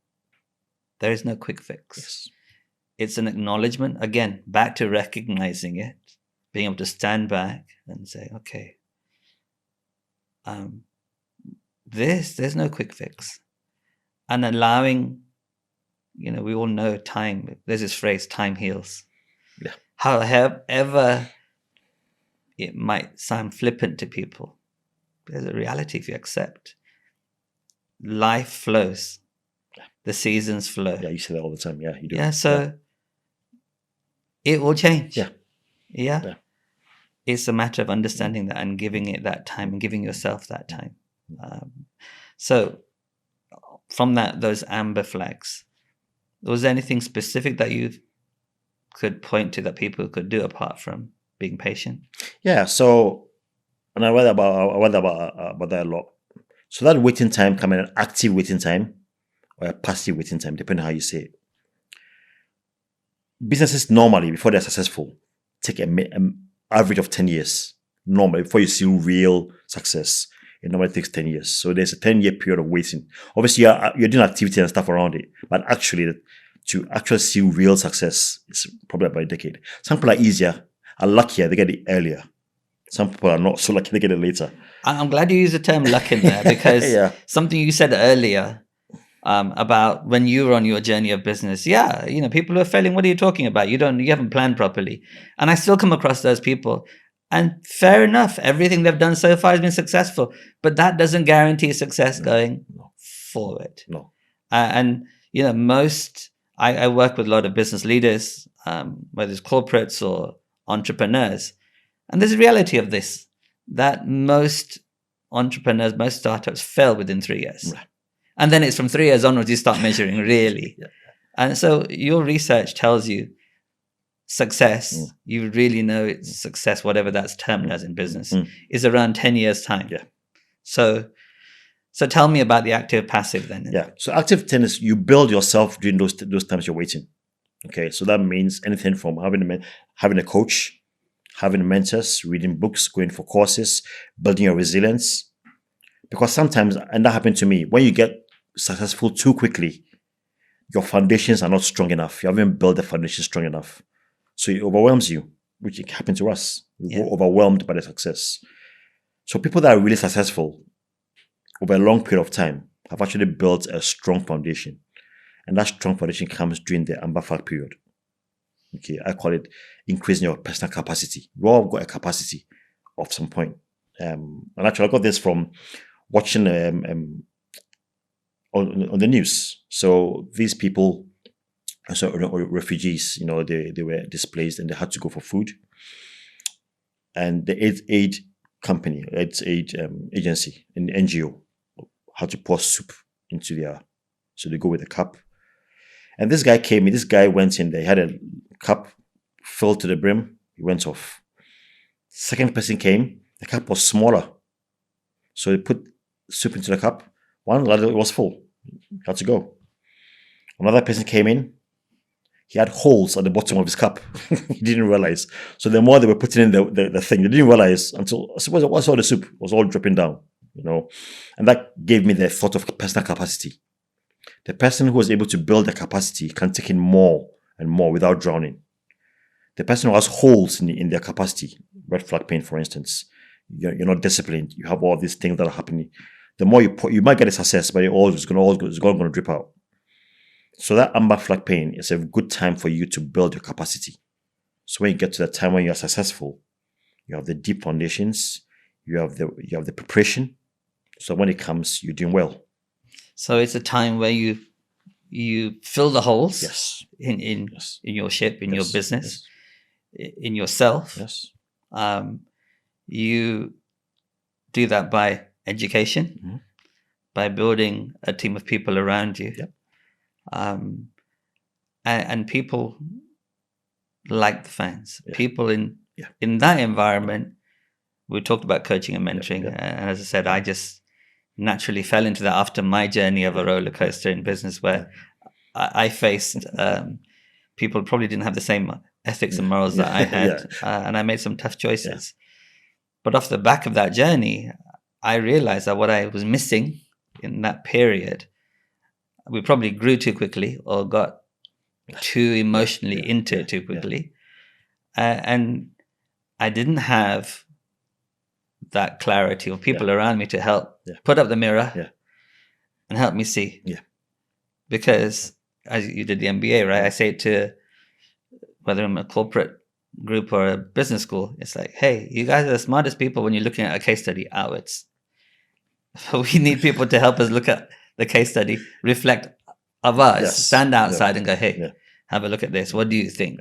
there is no quick fix. Yes. It's an acknowledgement, again, back to recognizing it, being able to stand back and say, okay, there's no quick fix. And allowing, we all know time, there's this phrase, time heals. Yeah. However it might sound flippant to people, there's a reality if you accept. Life flows. The seasons flow. Yeah, you say that all the time. Yeah, you do. Yeah, so it will change. Yeah. It's a matter of understanding that and giving it that time and giving yourself that time. So from those amber flags, was there anything specific that you could point to that people could do apart from being patient? Yeah. So, and I read about that a lot. So that waiting time can be an active waiting time or a passive waiting time, depending on how you say it. Businesses normally, before they're successful, take an average of 10 years. Normally, before you see real success, it normally takes 10 years. So there's a 10-year period of waiting. Obviously, you're doing activity and stuff around it, but actually, to actually see real success, it's probably about a decade. Some people are luckier, they get it earlier. Some people are not so lucky, they get it later. I'm glad you used the term luck in there because something you said earlier, about when you were on your journey of business. Yeah, people who are failing. What are you talking about? You haven't planned properly. And I still come across those people. And fair enough, everything they've done so far has been successful, but that doesn't guarantee success going forward. No. And I work with a lot of business leaders, whether it's corporates or entrepreneurs, and there's a reality of this, that most entrepreneurs, most startups fail within 3 years. Right. And then it's from 3 years onwards you start measuring really. Yeah. And so your research tells you success, you really know it's success, whatever that's termed as in business, is around 10 years time. Yeah. So tell me about the active passive then. Yeah. So active tennis, you build yourself during those times you're waiting. Okay. So that means anything from having a coach, having mentors, reading books, going for courses, building your resilience. Because sometimes, and that happened to me, when you get successful too quickly, your foundations are not strong enough. You haven't built the foundation strong enough. So it overwhelms you, which happened to us. We were overwhelmed by the success. So people that are really successful over a long period of time have actually built a strong foundation. And that strong foundation comes during the amber flag period. Okay, I call it increasing your personal capacity. We all got a capacity of some point. And actually, I got this from watching on the news. So these people, so refugees, they were displaced and they had to go for food. And the aid company, aid agency, an NGO, had to pour soup into so they go with a cup. And this guy came in, this guy went in, they had a cup filled to the brim, he went off. Second person came, the cup was smaller. So they put soup into the cup, one ladle, it was full, he had to go. Another person came in, he had holes at the bottom of his cup. He didn't realize. So the more they were putting in the thing, they didn't realize until, I suppose, what's all the soup was all dripping down, And that gave me the thought of personal capacity. The person who was able to build the capacity can take in more and more without drowning. The person who has holes in their capacity, red flag pain, for instance, you're not disciplined. You have all these things that are happening. The more you might get a success, but it's going to drip out. So that amber flag pain is a good time for you to build your capacity. So when you get to the time when you are successful, you have the deep foundations, you have the preparation. So when it comes, you're doing well. So it's a time where you fill the holes. Yes. In your ship, in your business, in yourself. Yes. You do that by education, by building a team of people around you. Yep. And people like the fans. Yeah. People in that environment, we talked about coaching and mentoring. And as I said, I just naturally fell into that after my journey of a roller coaster in business where I faced people who probably didn't have the same ethics and morals that I had. And I made some tough choices. But off the back of that journey, I realized that what I was missing in that period, we probably grew too quickly or got too emotionally into it too quickly. And I didn't have that clarity of people around me to help put up the mirror and help me see. Yeah. Because as you did the MBA, right? I say it to whether I'm a corporate group or a business school, it's like, hey, you guys are the smartest people when you're looking at a case study outwards. We need people to help us look at the case study, reflect of us, stand outside and go, hey, have a look at this. What do you think?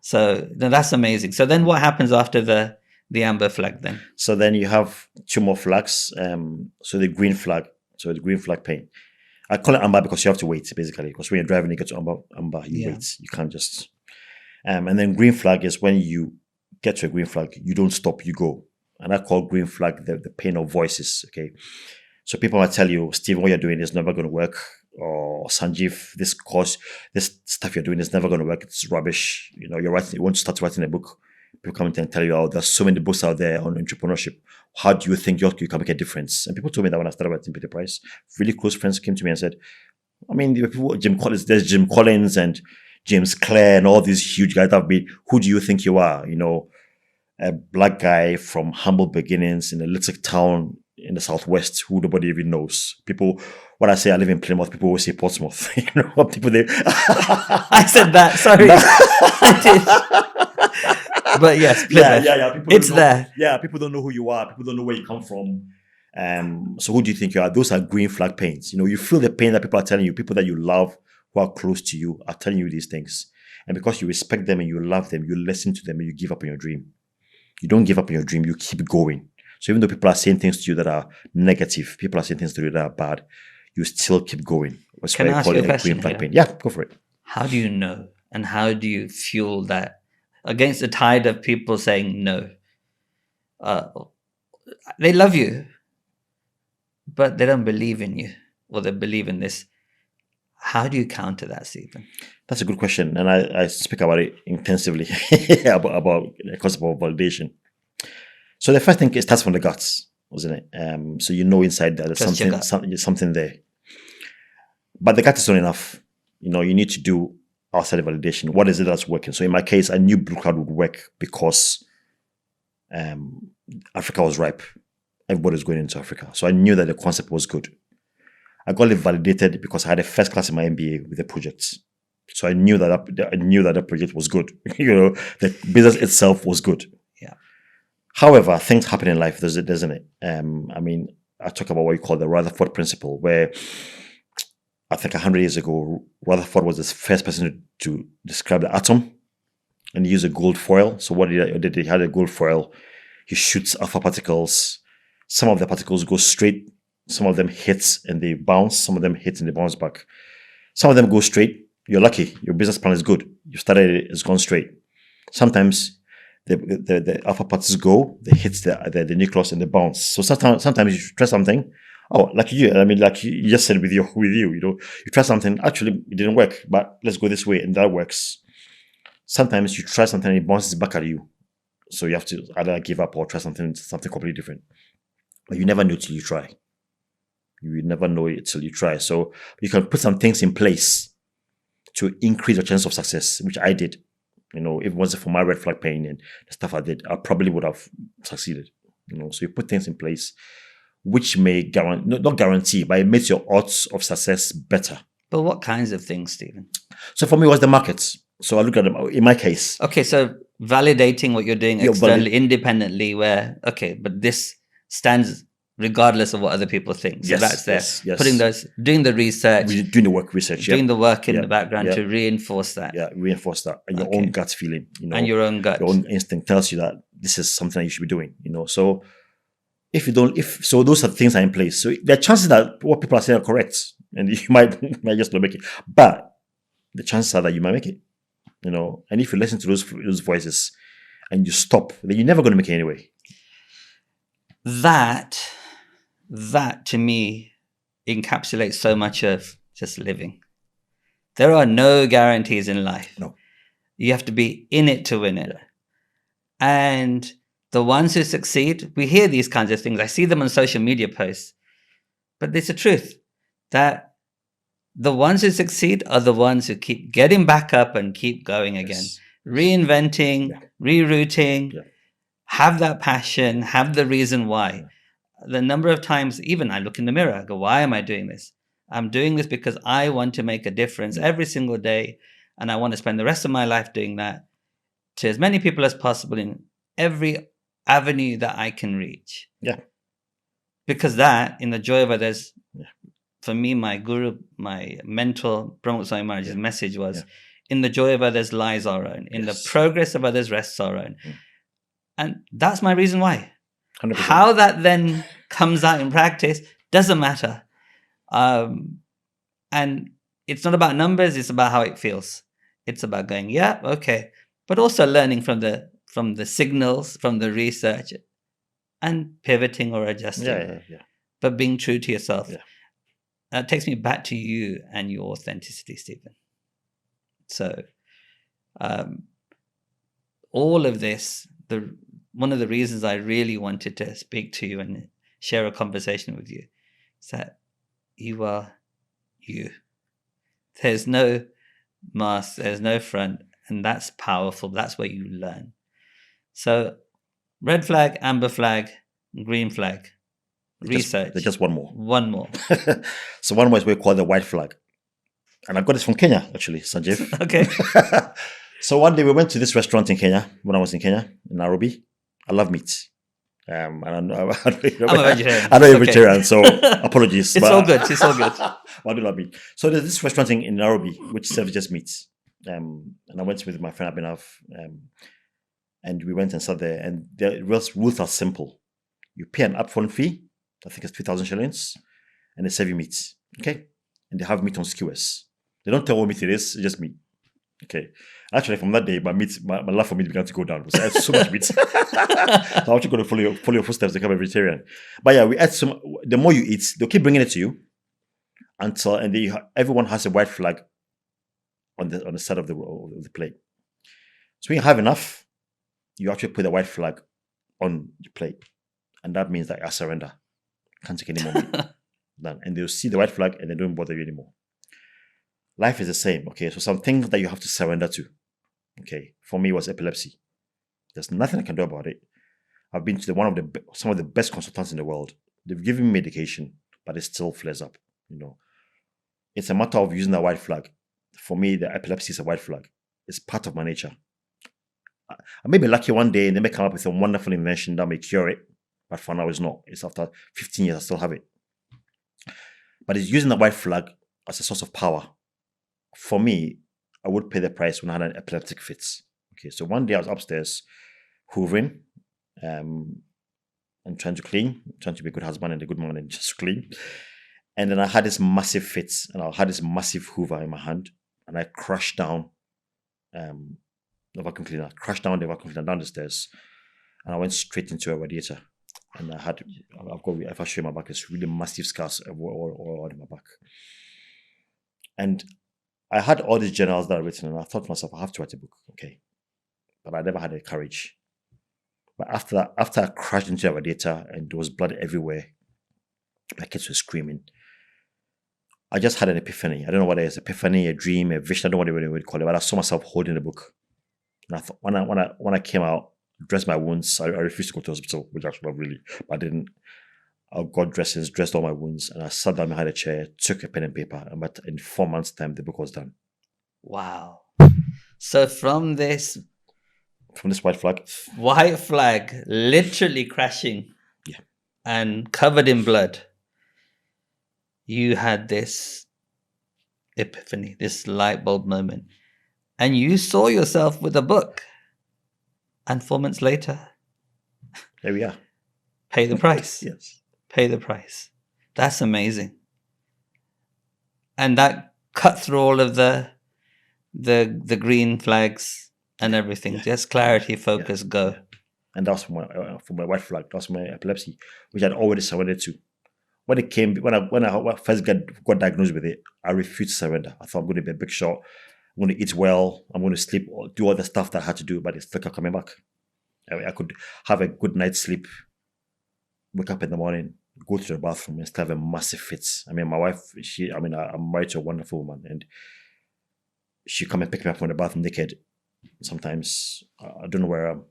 So that's amazing. So then what happens after the amber flag then? So then you have two more flags. So the green flag pain. I call it amber because you have to wait, basically. Because when you're driving, you get to amber, you wait. You can't just... and then green flag is when you get to a green flag, you don't stop, you go. And I call green flag the pain of voices, okay? So people might tell you, Steve, what you're doing is never going to work. Or Sanjiv, this stuff you're doing is never going to work. It's rubbish. You're writing, you want to start writing a book. People come and tell you, oh, there's so many books out there on entrepreneurship. How do you think you can make a difference? And people told me that when I started writing Peter Price, really close friends came to me and said, I mean, there's Jim Collins and James Clear and all these huge guys that have been, who do you think you are? A black guy from humble beginnings in a little town in the southwest who nobody even knows. People, when I say I live in Plymouth, people always say Portsmouth. You know, people they. I said that. Sorry, I did. But yes, Plymouth. Yeah. People It's don't know, there. Yeah, people don't know who you are. People don't know where you come from. So who do you think you are? Those are green flag pains. You know, you feel the pain that people are telling you. People that you love, who are close to you, are telling you these things. And because you respect them and you love them, you listen to them and you give up on your dream. You don't give up on your dream. You keep going. So even though people are saying things to you that are negative, people are saying things to you that are bad, you still keep going. That's Can why I I ask call you a it a question green flag here? pain. Yeah, go for it. How do you know, and how do you fuel that against the tide of people saying no? They love you, but they don't believe in you, or they believe in this. How do you counter that, Stephen? That's a good question. And I speak about it intensively, about the concept of validation. So the first thing, it starts from the guts, isn't it? So you know inside that there's Trust your gut. something there. But the gut is not enough. You know, you need to do outside validation. What is it that's working? So in my case, I knew Blue Cloud would work because Africa was ripe. Everybody was going into Africa. So I knew that the concept was good. I got it validated because I had a first class in my MBA with the projects. So I knew that project was good. You know, the business itself was good. Yeah. However, things happen in life, doesn't it? I mean, I talk about what you call the Rutherford principle, where I think 100 years ago, Rutherford was the first person to describe the atom, and he used a gold foil. So what did he had a gold foil? He shoots alpha particles. Some of the particles go straight. Some of them hit and they bounce. Some of them hit and they bounce back. Some of them go straight. You're lucky. Your business plan is good. You started it, it's gone straight. Sometimes the alpha particles go, they hit the nucleus and they bounce. So sometimes you try something. Oh, like you, I mean, like you just said with you, you know, you try something, actually it didn't work, but let's go this way, and that works. Sometimes you try something and it bounces back at you. So you have to either give up or try something completely different. But you never know till you try. You will never know it till you try. So you can put some things in place to increase your chance of success, which I did. You know, if it wasn't for my red flag pain and the stuff I did, I probably would have succeeded. You know, so you put things in place which may not guarantee, but it makes your odds of success better. But what kinds of things, Stephen? So for me, it was the markets. So I look at them in my case. Okay, so validating what you're doing externally, independently, where, okay, but this stands regardless of what other people think. So that's there. Yes. Doing the research. Doing the work research. Doing the work in the background to reinforce that. Yeah, reinforce that. And your own gut feeling. You know, and your own gut. Your own instinct tells you that this is something that you should be doing. You know, so so those are things are in place. So there are chances that what people are saying are correct. And you might just not make it. But the chances are that you might make it. You know, and if you listen to those voices and you stop, then you're never going to make it anyway. That to me encapsulates so much of just living. There are no guarantees in life. No. You have to be in it to win it. And the ones who succeed, we hear these kinds of things. I see them on social media posts. But it's the truth that the ones who succeed are the ones who keep getting back up and keep going again. Yes. Reinventing, rerouting, have that passion, have the reason why. The number of times, even I look in the mirror, I go, why am I doing this? I'm doing this because I want to make a difference every single day. And I want to spend the rest of my life doing that to as many people as possible in every avenue that I can reach. Yeah. Because that, in the joy of others, for me, my guru, my mentor, Pramod Swami Maharaj's message was, in the joy of others lies our own. In the progress of others rests our own. And that's my reason why. 100%. How that then comes out in practice doesn't matter. And it's not about numbers, it's about how it feels. It's about going, yeah, okay. But also learning from the signals, from the research, and pivoting or adjusting. Yeah. But being true to yourself. Yeah. That takes me back to you and your authenticity, Stephen. So all of this, one of the reasons I really wanted to speak to you and share a conversation with you is that you are you. There's no mask, there's no front, and that's powerful. That's where you learn. So red flag, amber flag, green flag. Research. There's just one more. One more. So one more is what we call the white flag. And I got this from Kenya, actually, Sanjiv. Okay. So one day we went to this restaurant in Kenya, when I was in Kenya, in Nairobi. I love meat. And I'm a vegetarian. I know you're It's okay. vegetarian, so apologies. It's all good. It's all good. I do love meat. So there's this restaurant in Nairobi which serves just meat. And I went with my friend Abhinav, and we went and sat there. And the rules are simple. You pay an upfront fee, I think it's 3,000 shillings, and they serve you meat. Okay? And they have meat on skewers. They don't tell what meat it is, it's just meat. Okay. Actually, from that day, my love for meat began to go down because I had so much meat. So I'm actually going to follow your footsteps to become a vegetarian. But yeah, we ate some. The more you eat, they'll keep bringing it to you everyone has a white flag on the side of the plate. So when you have enough, you actually put the white flag on the plate, and that means that I surrender. Can't take any more meat. Done. And they'll see the white flag and they don't bother you anymore. Life is the same. Okay, so some things that you have to surrender to. Okay, for me it was epilepsy. There's nothing I can do about it. I've been to some of the best consultants in the world. They've given me medication, but it still flares up. It's a matter of using the white flag. For me, the epilepsy is a white flag. It's part of my nature. I may be lucky one day and they may come up with a wonderful invention that may cure it, but for now it's not. It's after 15 years I still have it. But it's using the white flag as a source of power. For me, I would pay the price when I had an epileptic fit. Okay, so one day I was upstairs hoovering and trying to clean, trying to be a good husband and a good man and just clean. And then I had this massive fit and I had this massive hoover in my hand and I crashed down the vacuum cleaner, down the stairs, and I went straight into a radiator. And if I show you my back, there's really massive scars all in my back. And I had all these journals that are written, and I thought to myself, I have to write a book, okay? But I never had the courage. But after I crashed into a radiator and there was blood everywhere, my kids were screaming. I just had an epiphany. I don't know what it is, epiphany, a dream, a vision. I don't know what they would call it, but I saw myself holding the book. And I thought, when I came out, dressed my wounds, I refused to go to the hospital, which actually not really, but I didn't. I got dressings, dressed all my wounds, and I sat down behind a chair, took a pen and paper, and but in 4 months' time, the book was done. Wow. So from this white flag, literally crashing and covered in blood, you had this epiphany, this light bulb moment, and you saw yourself with a book. And 4 months later, there we are. Pay the price. Yes. Pay the price. That's amazing. And that cut through all of the green flags and everything. Yeah. Just clarity, focus, go. And that's for my white flag. That's my epilepsy, which I'd already surrendered to. When I first got diagnosed with it, I refused to surrender. I thought I'm going to be a big shot. I'm going to eat well. I'm going to sleep, do all the stuff that I had to do, but it's still kept coming back. I could have a good night's sleep, wake up in the morning, go to the bathroom and still have a massive fit. I mean, my wife, I'm married to a wonderful woman and she come and pick me up from the bathroom naked. Sometimes I don't know where I am.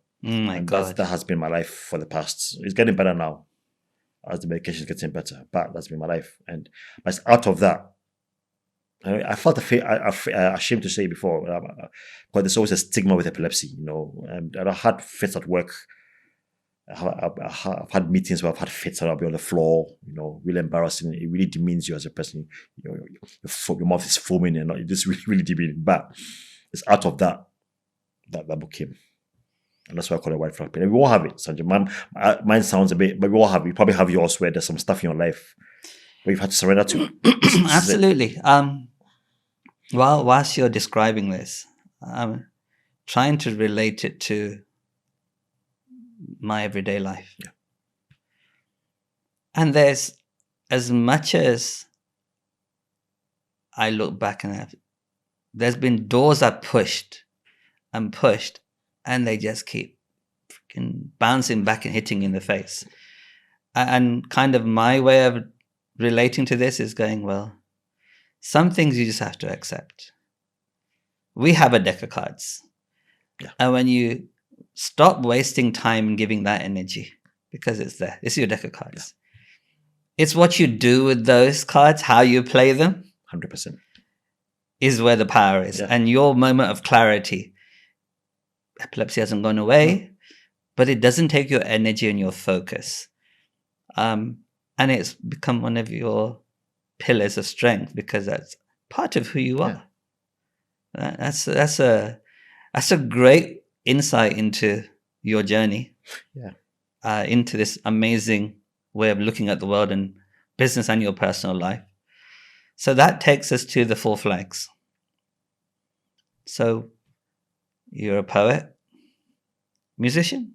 My God. That has been my life for the past. It's getting better now as the medication is getting better, but that's been my life. But it's out of that. I felt ashamed to say it before, because there's always a stigma with epilepsy, And I had fits at work. I've had meetings where I've had fits and I'll be on the floor, really embarrassing. It really demeans you as a person. Your mouth is foaming and it just really, really demeaning. But it's out of that book came. And that's why I call it white flag pain. And we all have it, Sanjiv. Mine sounds a bit, but we all have it. You probably have yours where there's some stuff in your life where you've had to surrender to. Absolutely. Whilst you're describing this, I'm trying to relate it to my everyday life. Yeah. And there's, as much as I look back and there's been doors I've pushed and pushed, and they just keep freaking bouncing back and hitting in the face. And kind of my way of relating to this is going, well, some things you just have to accept. We have a deck of cards. Yeah. And when you stop wasting time and giving that energy, because it's there, it's your deck of cards. It's what you do with those cards, how you play them, 100%. is where the power is. Yeah. And your moment of clarity, epilepsy hasn't gone away, but it doesn't take your energy and your focus. And it's become one of your pillars of strength because that's part of who you are. That's a great insight into your journey. Yeah. Into this amazing way of looking at the world and business and your personal life. So that takes us to the 4 flags. So you're a poet, musician?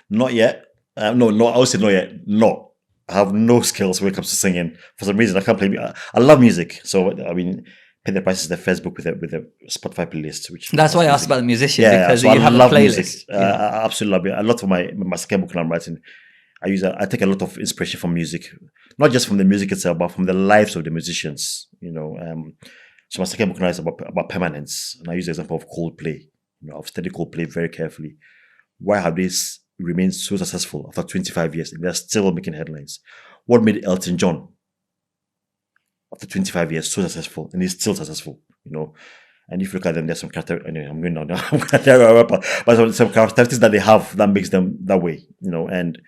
Not yet. No, I would say not yet. No. I have no skills when it comes to singing. For some reason, I can't play. I love music. So, I mean, Pay the Price is the first book with a Spotify playlist. Which That's why I asked about the musician, Yeah, because so you I have a love playlist. music. I absolutely love it. A lot of my second book that I'm writing, I take a lot of inspiration from music, not just from the music itself, but from the lives of the musicians. So my second book now is about permanence, and I use the example of Coldplay. I've studied Coldplay very carefully. Why have they remained so successful after 25 years and they're still making headlines? What made Elton John after 25 years so successful and he's still successful? And if you look at them, there's some character. Anyway, I'm going on now. But some characteristics that they have that makes them that way. And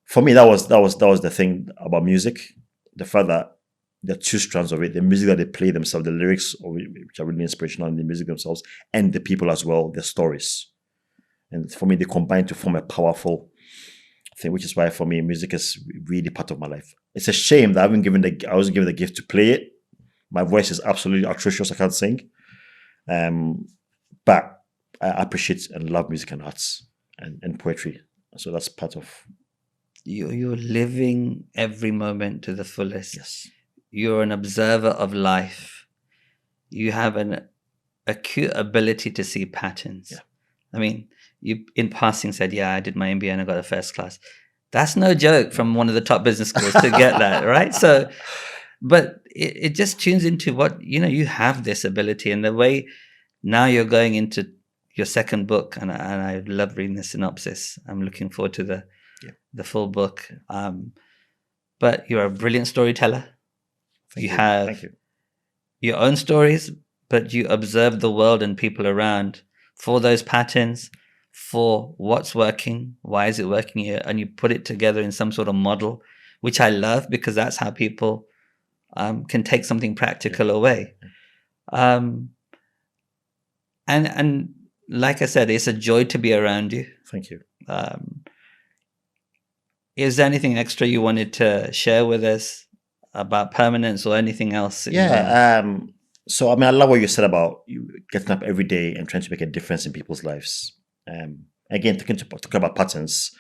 for me, that was the thing about music. The fact that there are 2 strands of it: the music that they play themselves, the lyrics, which are really inspirational, and the music themselves, and the people as well, their stories. And for me, they combine to form a powerful thing, which is why for me, music is really part of my life. It's a shame that I wasn't given the gift to play it. My voice is absolutely atrocious. I can't sing. But I appreciate and love music and arts and poetry. So that's part of... You're living every moment to the fullest. Yes. You're an observer of life. You have an acute ability to see patterns. Yeah. I mean, you in passing said, yeah, I did my MBA and I got a first class. That's no joke from one of the top business schools to get that, right? So, but it just tunes into what, you have this ability, and the way now you're going into your second book, and I love reading the synopsis. I'm looking forward to the full book. But you're a brilliant storyteller. Thank you. have Thank you. your own stories, but you observe the world and people around for those patterns, for what's working, why is it working here, and you put it together in some sort of model, which I love because that's how people can take something practical away. And like I said, it's a joy to be around you. Thank you. Is there anything extra you wanted to share with us about permanence or anything else? So, I mean, I love what you said about you getting up every day and trying to make a difference in people's lives. Again, talking about patterns,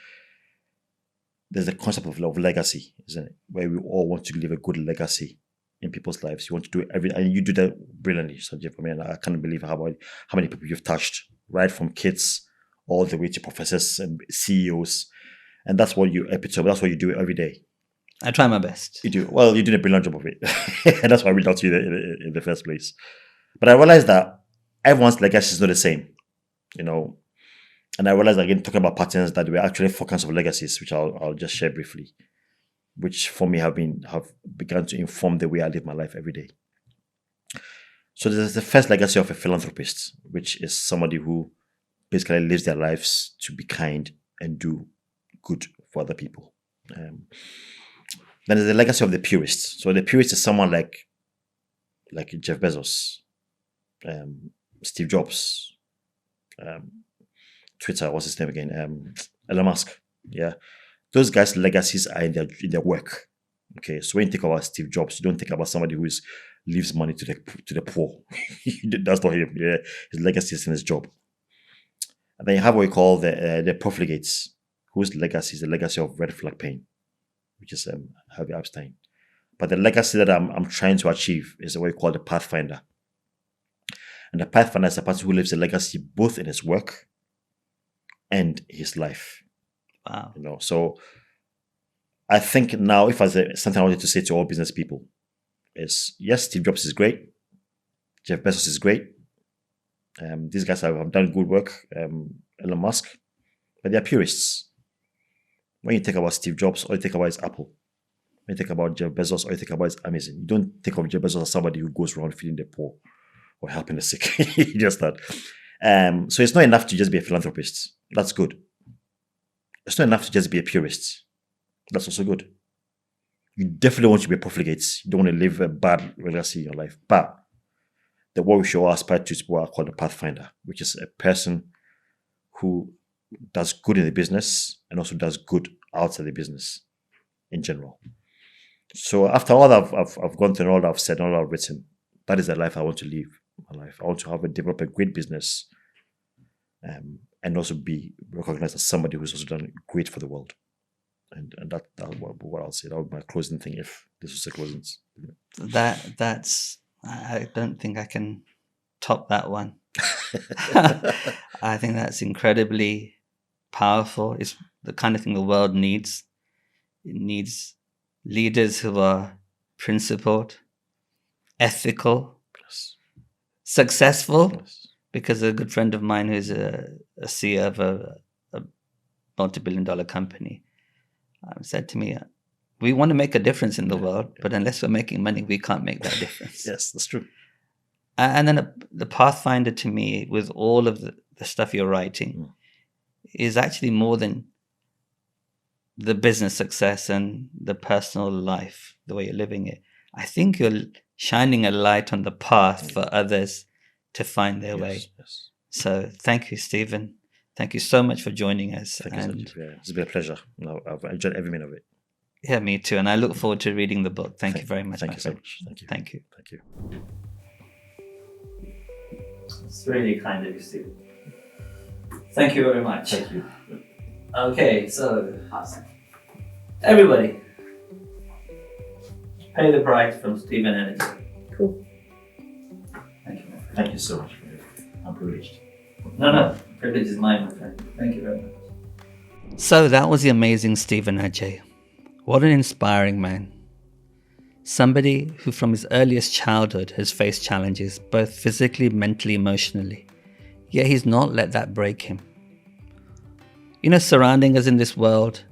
there's a concept of legacy, isn't it? Where we all want to leave a good legacy in people's lives. You want to do and you do that brilliantly, Sanjiv. I mean, I can't believe how many people you've touched, right from kids all the way to professors and CEOs. And that's what that's what you do every day. I try my best. You do. Well, you're doing a brilliant job of it. And that's why I reached out to you in the first place. But I realized that everyone's legacy is not the same, And I realized, again, talking about patterns, that there were actually 4 kinds of legacies, which I'll just share briefly, which for me have begun to inform the way I live my life every day. So there's the first legacy of a philanthropist, which is somebody who basically lives their lives to be kind and do good for other people. Then there's the legacy of the purist. So the purist is someone like Jeff Bezos, Steve Jobs, Twitter, what's his name again? Elon Musk. Yeah. Those guys' legacies are in their work. Okay. So when you think about Steve Jobs, you don't think about somebody who leaves money to the poor. That's not him. Yeah. His legacy is in his job. And then you have what we call the profligates, whose legacy is the legacy of red flag pain, which is Harvey Epstein. But the legacy that I'm trying to achieve is what we call the pathfinder. And the pathfinder is a person who lives a legacy both in his work and his life. Wow. So I think now, if something I wanted to say to all business people is, yes, Steve Jobs is great. Jeff Bezos is great. These guys have done good work. Elon Musk, but they're purists. When you think about Steve Jobs, all you think about is Apple. when you think about Jeff Bezos or you think about it's amazing. You don't think of Jeff Bezos as somebody who goes around feeding the poor or helping the sick. Just that. So it's not enough to just be a philanthropist. That's good. It's not enough to just be a purist. That's also good. You definitely want to be a profligate. You don't want to live a bad legacy in your life. But what we should all aspire to is what I call a pathfinder, which is a person who does good in the business and also does good outside the business in general. So after all that I've gone through and all that I've said and all that I've written, that is the life I want to live. My life. I want to develop a great business and also be recognized as somebody who's also done great for the world. And that's what I'll say. That would be my closing thing if this was a closing. That's I don't think I can top that one. I think that's incredibly powerful. It's the kind of thing the world needs. It needs leaders who are principled, ethical, Yes. successful. Yes. Because a good friend of mine who's a CEO of a multi-billion-dollar company said to me, we want to make a difference in the world, but unless we're making money, we can't make that difference. Yes, that's true. And then the pathfinder to me, with all of the stuff you're writing, is actually more than the business success and the personal life, the way you're living it. I think you're shining a light on the path for others to find their way. Yes. So thank you, Stephen. Thank you so much for joining us. Thank you, Sanjiv. Yeah, it's been a pleasure. I've enjoyed every minute of it. Yeah, me too. And I look forward to reading the book. Thank you very much. Thank you so much. Thank you. Thank you. Thank you. It's really kind of you, Stephen. Thank you very much. Thank you. Okay, so everybody, pay the price from Stephen and Adjei. Cool. Thank you, my friend. Thank you so much. I'm privileged. No, privilege is mine, my friend. Thank you very much. So that was the amazing Stephen Adjei. What an inspiring man. Somebody who from his earliest childhood has faced challenges, both physically, mentally, emotionally. Yet he's not let that break him. You know, surrounding us in this world,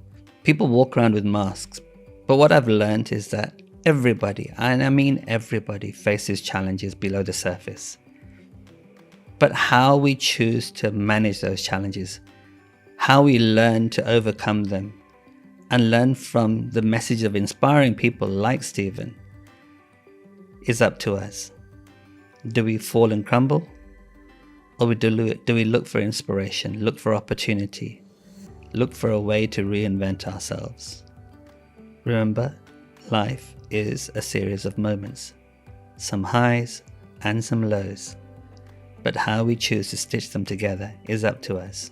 people walk around with masks. But what I've learned is that everybody, and I mean everybody, faces challenges below the surface. But how we choose to manage those challenges, how we learn to overcome them, and learn from the message of inspiring people like Stephen, is up to us. Do we fall and crumble? Or do we look for inspiration, look for opportunity, look for a way to reinvent ourselves? Remember, life is a series of moments, some highs and some lows. But how we choose to stitch them together is up to us.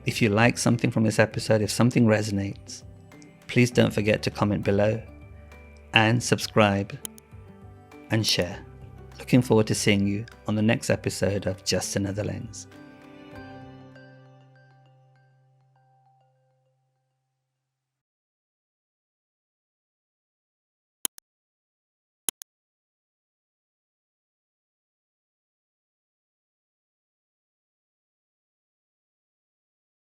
If you like something from this episode, if something resonates, please don't forget to comment below and subscribe and share. Looking forward to seeing you on the next episode of Just Another Lens.